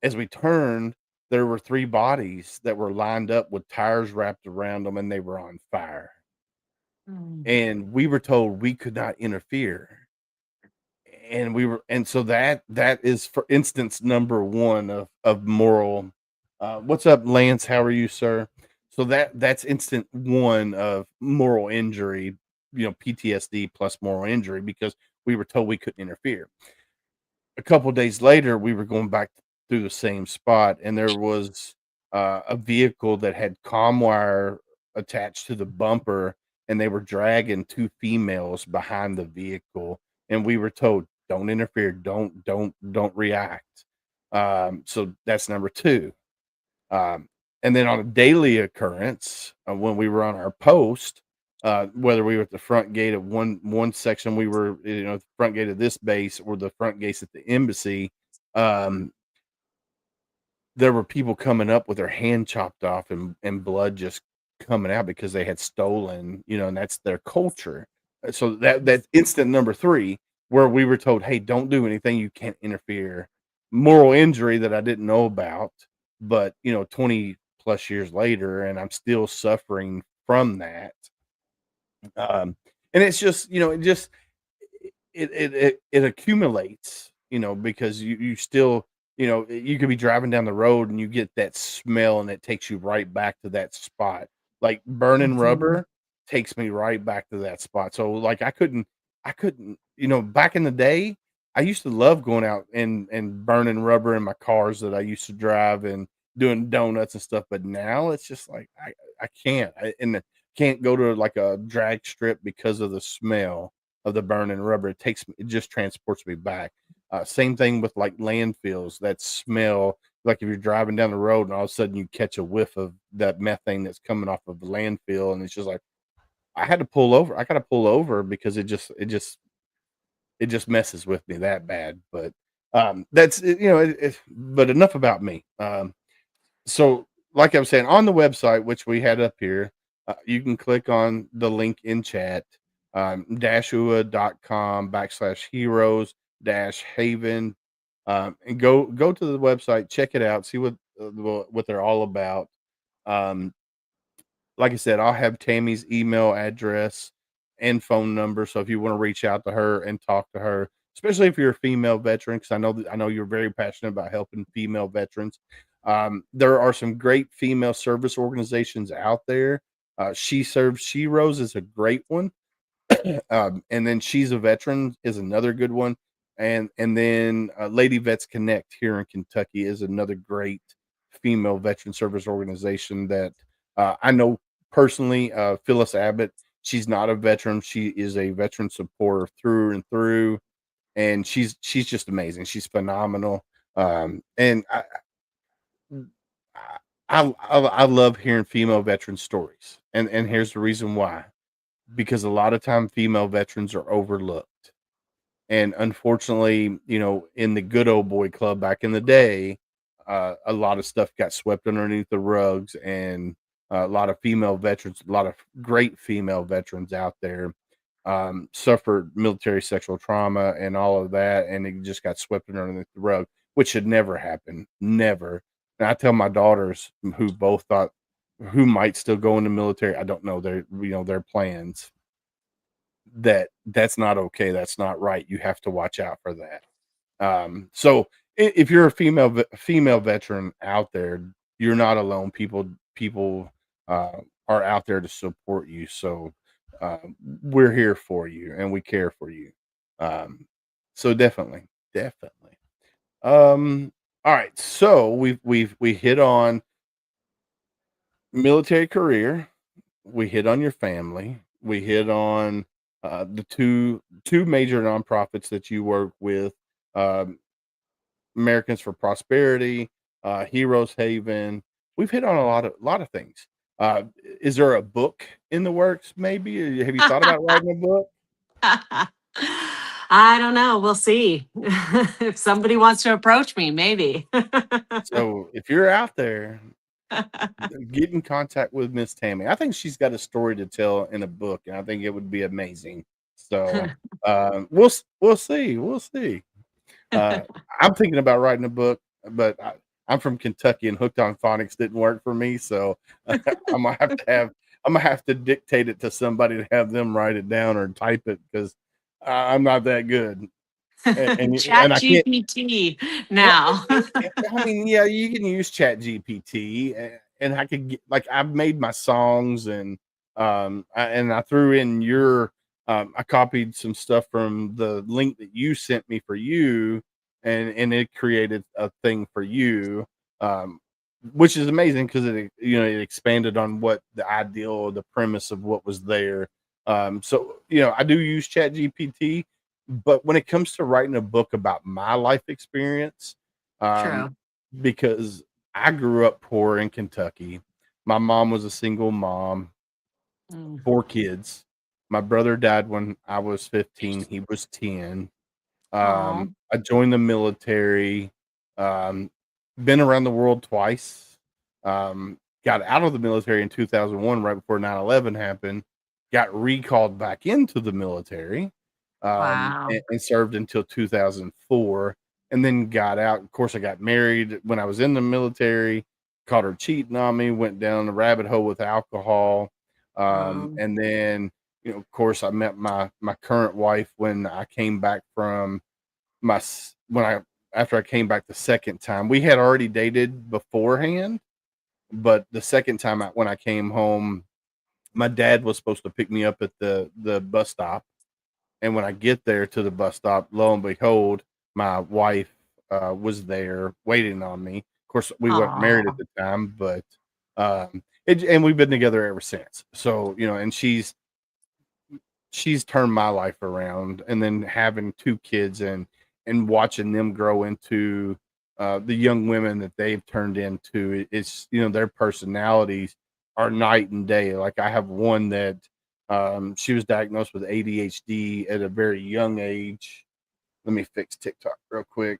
As we turned, there were 3 bodies that were lined up with tires wrapped around them and they were on fire. Mm. And we were told we could not interfere. And so that is for instance number 1 of moral. What's up, Lance? How are you, sir? So that's instant 1 of moral injury, PTSD plus moral injury, because we were told we couldn't interfere. A couple days later, we were going back through the same spot, and there was a vehicle that had comm wire attached to the bumper, and they were dragging 2 females behind the vehicle, and we were told, "Don't interfere, don't react." So that's number 2. Um, and then on a daily occurrence, when we were on our post, whether we were at the front gate of one section, we were, the front gate of this base or the front gates at the embassy, um, there were people coming up with their hand chopped off and blood just coming out because they had stolen, and that's their culture. So that's instant number 3, where we were told, "Hey, don't do anything. You can't interfere." Moral injury that I didn't know about, but 20 plus years later, and I'm still suffering from that. And it's just, it accumulates, because you still, you could be driving down the road and you get that smell and it takes you right back to that spot. Like burning Mhm. rubber takes me right back to that spot. So like I couldn't, back in the day, I used to love going out and burning rubber in my cars that I used to drive and doing donuts and stuff. But now it's just like I can't. And can't go to like a drag strip because of the smell of the burning rubber. It just transports me back. Same thing with like landfills, that smell. Like if you're driving down the road and all of a sudden you catch a whiff of that methane that's coming off of the landfill, and it's just like I had to pull over. I got to pull over because it just messes with me that bad. But that's but enough about me. So like I was saying, on the website, which we had up here, you can click on the link in chat, dashua.com/heroes dash haven, and go to the website, check it out, see what they're all about. Um, like I said, I'll have Tammy's email address and phone number. So if you want to reach out to her and talk to her, especially if you're a female veteran, because I know you're very passionate about helping female veterans. There are some great female service organizations out there. She Serves She Rose is a great one. And then She's a Veteran is another good one. And then Lady Vets Connect here in Kentucky is another great female veteran service organization that I know personally. Phyllis Abbott, she's not a veteran. She is a veteran supporter through and through, and she's just amazing. She's phenomenal. And I love hearing female veteran stories, and here's the reason why: because a lot of time female veterans are overlooked. And unfortunately, in the good old boy club back in the day, a lot of stuff got swept underneath the rugs, and a lot of female veterans, a lot of great female veterans out there. suffered military sexual trauma and all of that, and it just got swept underneath the rug, which should never happen, never. And I tell my daughters who both thought who might still go in the military, I don't know their plans, that that's not okay, that's not right. You have to watch out for that. So if you're a female veteran out there, you're not alone. People are out there to support you. So we're here for you and we care for you. Um, so definitely. All right. So we hit on military career. We hit on your family. We hit on the two major nonprofits that you work with. Um, Americans for Prosperity, Heroes Haven. We've hit on a lot of things. Is there a book in the works? Maybe have you thought about writing a book? I don't know. We'll see. If somebody wants to approach me, maybe. So if you're out there, get in contact with Miss Tammy. I think she's got a story to tell in a book, and I think it would be amazing. So we'll see. We'll see. Uh, I'm thinking about writing a book, but I'm from Kentucky, and hooked on phonics didn't work for me. So I'm gonna have to dictate it to somebody to have them write it down or type it because I'm not that good, and Chat I can't. GPT Well, now. I mean, yeah, you can use Chat GPT, and I could get like I've made my songs, and I threw in your I copied some stuff from the link that you sent me for you, and it created a thing for you, um, which is amazing because it expanded on what the ideal or the premise of what was there. So I do use Chat GPT, but when it comes to writing a book about my life experience, um, True. because I grew up poor in Kentucky. My mom was a single mom, Mm. 4 kids. My brother died when I was 15, he was 10. Aw. I joined the military, um, been around the world twice. Got out of the military in 2001 right before 9/11 happened, got recalled back into the military, Wow. and served until 2004, and then got out. Of course, I got married when I was in the military, caught her cheating on me, went down the rabbit hole with alcohol, Um, and then, of course, I met my current wife when I came back from my s when I after I came back the second time. We had already dated beforehand, but the second time when I came home, my dad was supposed to pick me up at the bus stop, and when I get there to the bus stop, lo and behold, my wife, was there waiting on me. Of course, we weren't married at aw. the time, but, and we've been together ever since. So, and she's turned my life around, and then having 2 kids and watching them grow into the young women that they've turned into, it's their personalities are night and day. Like I have one that she was diagnosed with ADHD at a very young age. Let me fix TikTok real quick.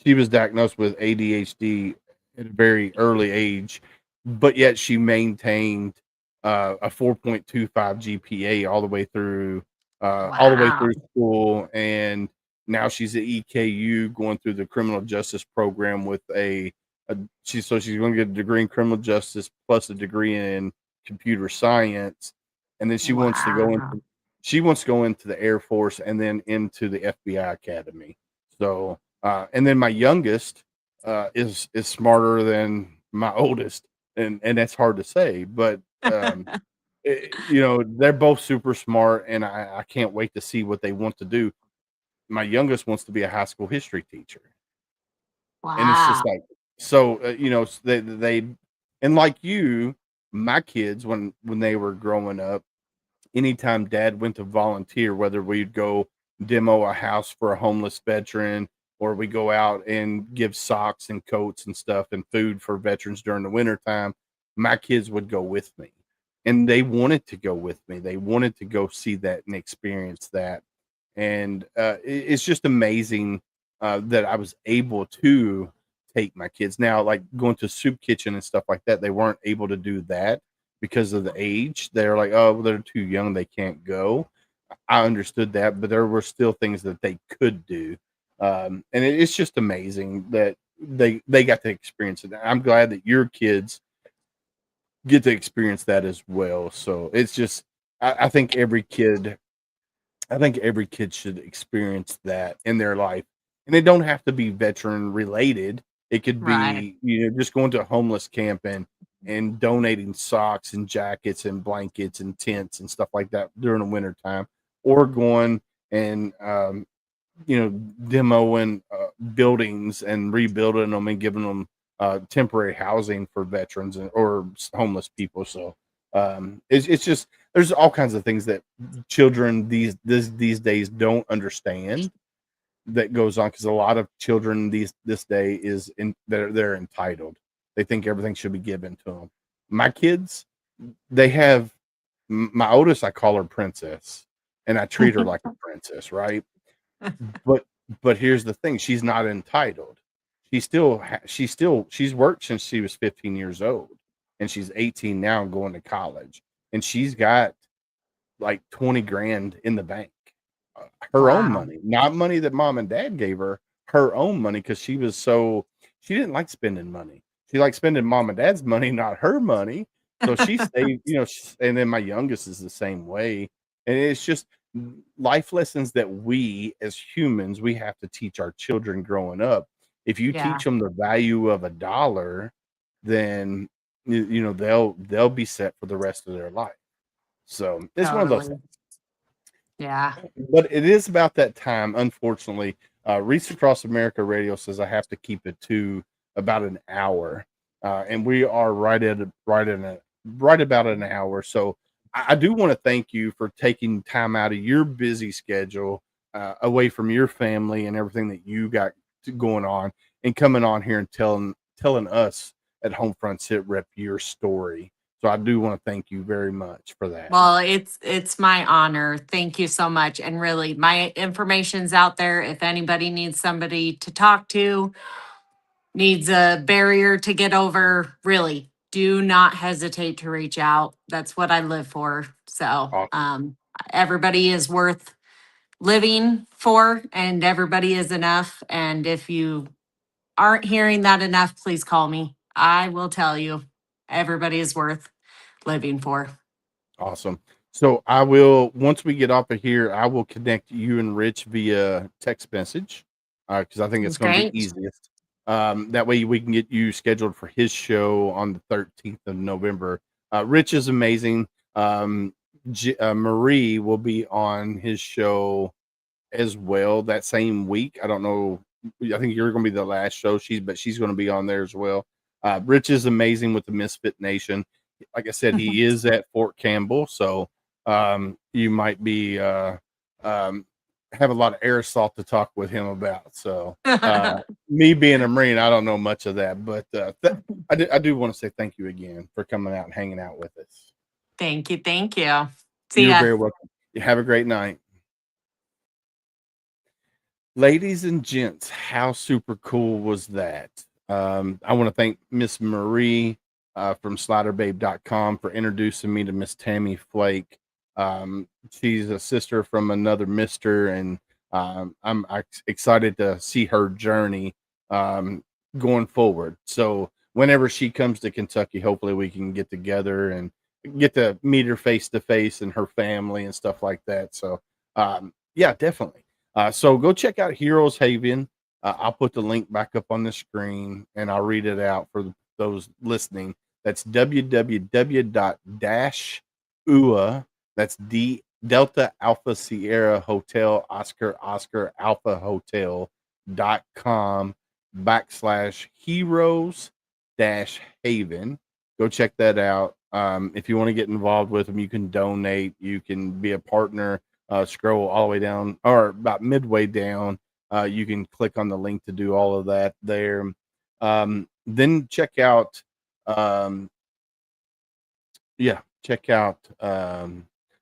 She was diagnosed with ADHD at a very early age, but yet she maintained a 4.25 GPA all the way Wow. through school, and now she's at EKU going through the criminal justice program with a she's going to get a degree in criminal justice plus a degree in computer science, and then Wow. she wants to go into the Air Force and then into the FBI Academy. So and then my youngest is smarter than my oldest, and that's hard to say, but they're both super smart, and I can't wait to see what they want to do. My youngest wants to be a high school history teacher, and it's just Wow. like so. They and like you, my kids when they were growing up, anytime dad went to volunteer, whether we'd go demo a house for a homeless veteran or we go out and give socks and coats and stuff and food for veterans during the winter time, my kids would go with me. And they wanted to go with me. They wanted to go see that and experience that. And it's just amazing that I was able to take my kids. Now, like going to soup kitchen and stuff like that, they weren't able to do that because of the age. They're like, oh, well, they're too young, they can't go. I understood that, but there were still things that they could do. And it's just amazing that they got to experience it. I'm glad that your kids get to experience that as well. So it's just, I think every kid should experience that in their life, and it don't have to be veteran related. It could Right. be, just going to a homeless camp and donating socks and jackets and blankets and tents and stuff like that during the winter time, or going and demoing buildings and rebuilding them and giving them temporary housing for veterans or homeless people. So it's just, there's all kinds of things that children these days don't understand that goes on, because a lot of children this day is in they're entitled. They think everything should be given to them. My kids, they have my oldest, I call her princess, and I treat her like a princess, right? But here's the thing, she's not entitled. She's worked since she was 15 years old, and she's 18 now and going to college, and she's got like 20 grand in the bank. Her own Wow. money, not money that mom and dad gave her, her own money, because she didn't like spending money. She liked spending mom and dad's money, not her money. So she stayed, and then my youngest is the same way. And it's just life lessons that we as humans, we have to teach our children growing up. If you Yeah, teach them the value of a dollar, then they'll be set for the rest of their life. So it's one of those totally. things. Yeah. But it is about that time, unfortunately. Reach Across America Radio says I have to keep it to about an hour, and we are right about an hour. So I do want to thank you for taking time out of your busy schedule, away from your family and everything that you got going on, and coming on here and telling us at Homefront Sitrep your story. So I do want to thank you very much for that. Well, it's my honor. Thank you so much. And really, my information's out there. If anybody needs somebody to talk to, needs a barrier to get over, really, do not hesitate to reach out. That's what I live for. So, Awesome. everybody is worth living for, and everybody is enough. And if you aren't hearing that enough, please call me. I will tell you, everybody is worth living for. Awesome. So I will, once we get off of here, I will connect you and Rich via text message, because I think it's Sounds going to be great. easiest. That way we can get you scheduled for his show on the 13th of November. Rich is amazing. Marie will be on his show as well that same week. I don't know. I think you're going to be the last show. She's going to be on there as well. Rich is amazing with the Misfit Nation. Like I said, he is at Fort Campbell, so you might be have a lot of air salt to talk with him about. So me being a Marine, I don't know much of that, but I do want to say thank you again for coming out and hanging out with us. Thank you. Thank you. See You're ya. very welcome. You have a great night. Ladies and gents, how super cool was that? I want to thank Miss Marie from sliderbabe.com for introducing me to Miss Tammy Flake. She's a sister from another mister, and I'm excited to see her journey going forward. So whenever she comes to Kentucky, hopefully we can get together and get to meet her face to face and her family and stuff like that. So yeah, definitely. So go check out Heroes Haven. I'll put the link back up on the screen and I'll read it out for those listening. That's www.-ua. That's Delta Alpha Sierra Hotel Oscar Alpha Hotel.com/heroes-haven. Go check that out. If you want to get involved with them, you can donate. You can be a partner. Scroll all the way down, or about midway down. You can click on the link to do all of that there. Then check out, check out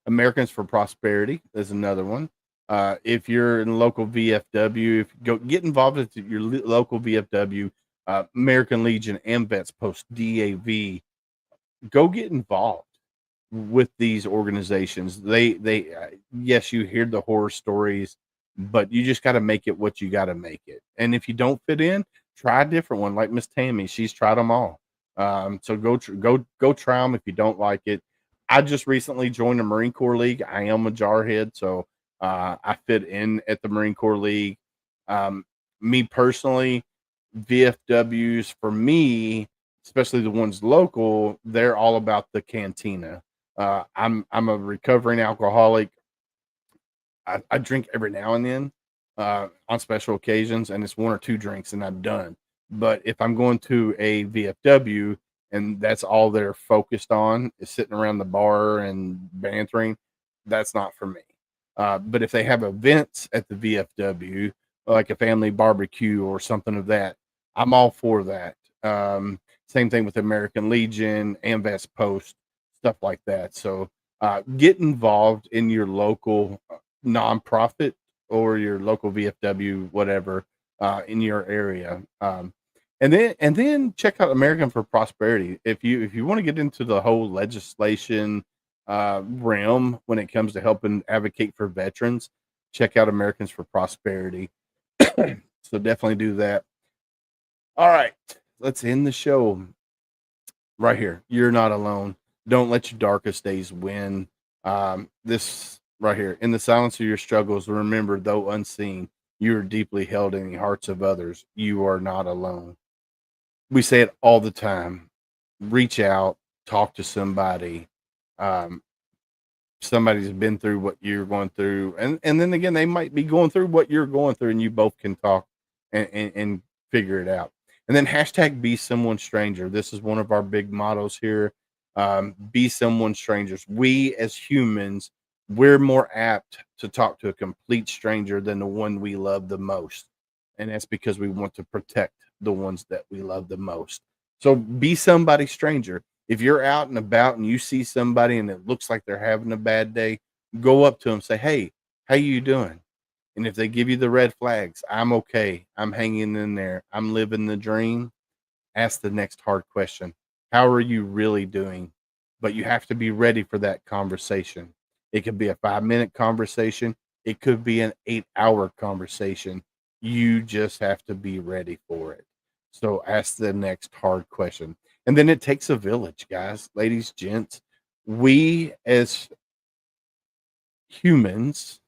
Americans for Prosperity. There's another one. If you're in local VFW, if you go get involved with your local VFW, American Legion, and Vets Post DAV, go get involved. with these organizations. They yes, you hear the horror stories, but you just got to make it what you got to make it. And if you don't fit in, try a different one. Like Miss Tammy, she's tried them all. So go try them if you don't like it. I just recently joined the Marine Corps League. I am a jarhead, so I fit in at the Marine Corps League. Me personally, VFWs for me, especially the ones local, they're all about the cantina. I'm a recovering alcoholic. I drink every now and then on special occasions, and it's one or two drinks, and I'm done. But if I'm going to a VFW and that's all they're focused on is sitting around the bar and bantering, that's not for me. But if they have events at the VFW, like a family barbecue or something of that, I'm all for that. Same thing with American Legion, AMVES Post, stuff like that. So get involved in your local nonprofit or your local VFW, whatever, in your area. And then check out American for Prosperity. If you want to get into the whole legislation realm when it comes to helping advocate for veterans, check out Americans for Prosperity. So definitely do that. All right, let's end the show right here. You're not alone. Don't let your darkest days win. This right here, in the silence of your struggles, remember, though unseen, you are deeply held in the hearts of others. You are not alone. We say it all the time. Reach out, talk to somebody. Um, Somebody's been through what you're going through, and then again, they might be going through what you're going through, and you both can talk and figure it out. And then hashtag be someone stranger. This is one of our big mottos here. Be someone strangers. We as humans, we're more apt to talk to a complete stranger than the one we love the most. And that's because we want to protect the ones that we love the most. So be somebody stranger. If you're out and about and you see somebody and it looks like they're having a bad day, go up to them, say, "Hey, how you doing?" And if they give you the red flags, "I'm okay. I'm hanging in there. I'm living the dream." Ask the next hard question. How are you really doing? But you have to be ready for that conversation. It could be a 5-minute conversation. It could be an 8-hour conversation. You just have to be ready for it. So ask the next hard question. And then it takes a village, guys, ladies, gents. We as humans,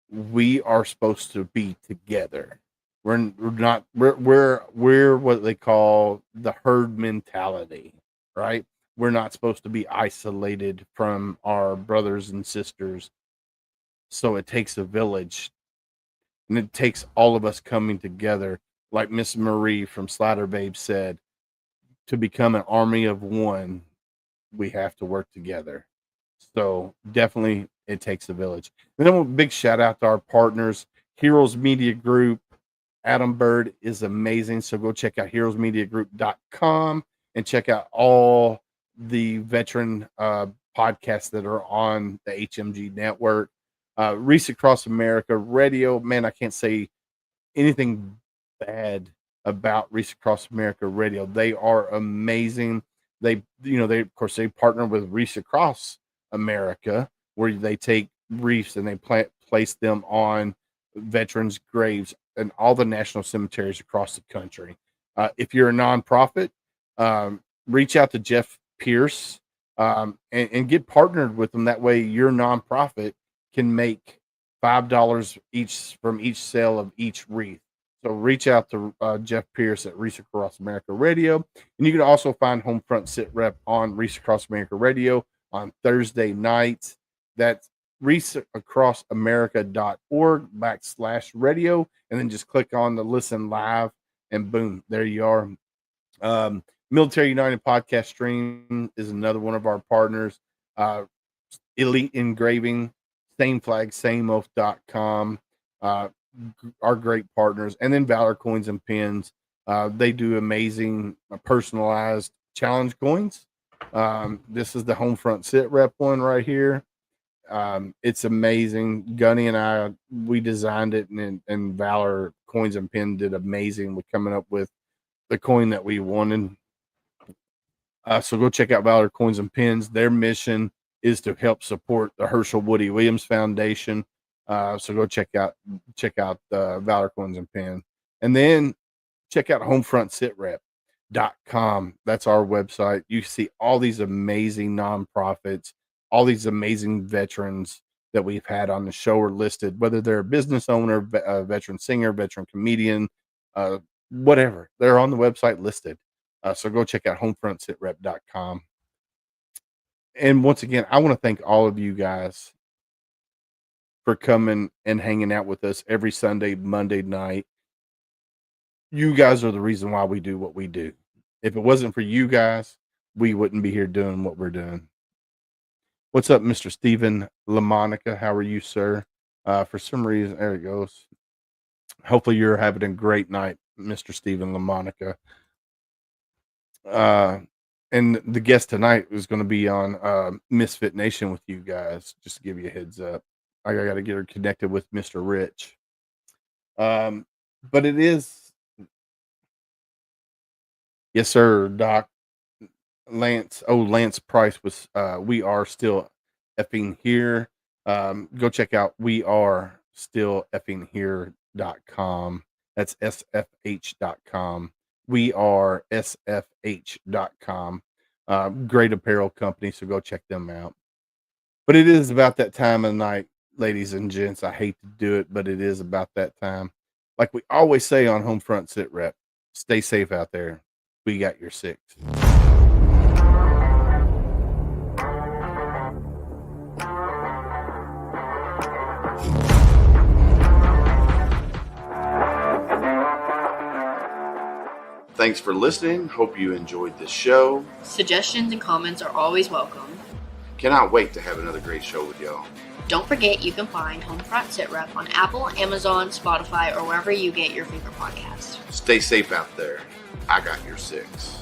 we are supposed to be together. We're not we're what they call the herd mentality, right? We're not supposed to be isolated from our brothers and sisters. So it takes a village, and it takes all of us coming together, like Miss Marie from Slider Babe said, to become an army of one. We have to work together. So definitely it takes a village. And then a big shout out to our partners, Heroes Media Group. Adam Bird is amazing. So go check out heroesmediagroup.com and check out all the veteran podcasts that are on the HMG network. Reese Across America Radio. Man, I can't say anything bad about Reese Across America Radio. They are amazing. They of course they partner with Reese Across America, where they take reefs and they place them on veterans' graves and all the national cemeteries across the country. If you're a nonprofit, reach out to Jeff Pierce and get partnered with them. That way, your nonprofit can make $5 each from each sale of each wreath. So reach out to Jeff Pierce at Reese Across America Radio. And you can also find Homefront Sitrep on Reese Across America Radio on Thursday nights. That's reacheacrossamerica.org/radio. And then just click on the listen live and boom, there you are. Military United Podcast Stream is another one of our partners. Elite Engraving, Same Flag, Same Oath.com. Our great partners, and then Valor Coins and Pins. They do amazing personalized challenge coins. This is the Homefront Sitrep one right here. It's amazing. Gunny and I, we designed it, and Valor Coins and Pin did amazing with coming up with the coin that we wanted. So go check out Valor Coins and Pins. Their mission is to help support the Herschel Woody Williams Foundation. So go check out Valor Coins and Pen, and then check out HomeFrontSitrep.com. That's our website. You see all these amazing nonprofits, all these amazing veterans that we've had on the show are listed, whether they're a business owner, veteran singer, veteran comedian, whatever. They're on the website listed. So go check out HomeFrontSitrep.com. And once again, I want to thank all of you guys for coming and hanging out with us every Sunday, Monday night. You guys are the reason why we do what we do. If it wasn't for you guys, we wouldn't be here doing what we're doing. What's up, Mr. Stephen LaMonica? How are you, sir? For some reason, there it goes. Hopefully you're having a great night, Mr. Stephen LaMonica. And the guest tonight is going to be on Misfit Nation with you guys, just to give you a heads up. I got to get her connected with Mr. Rich. But it is, yes, sir, Doc. Lance Price was, we are still effing here. Go check out we are still effing here.com. That's sfh.com. We are sfh.com. Great apparel company, so go check them out. But it is about that time of night, ladies and gents. I hate to do it, but it is about that time. Like we always say on Homefront Sitrep, stay safe out there. We got your six. Thanks for listening. Hope you enjoyed this show. Suggestions and comments are always welcome. Cannot wait to have another great show with y'all. Don't forget you can find HomeFront Sitrep on Apple, Amazon, Spotify, or wherever you get your favorite podcasts. Stay safe out there. I got your six.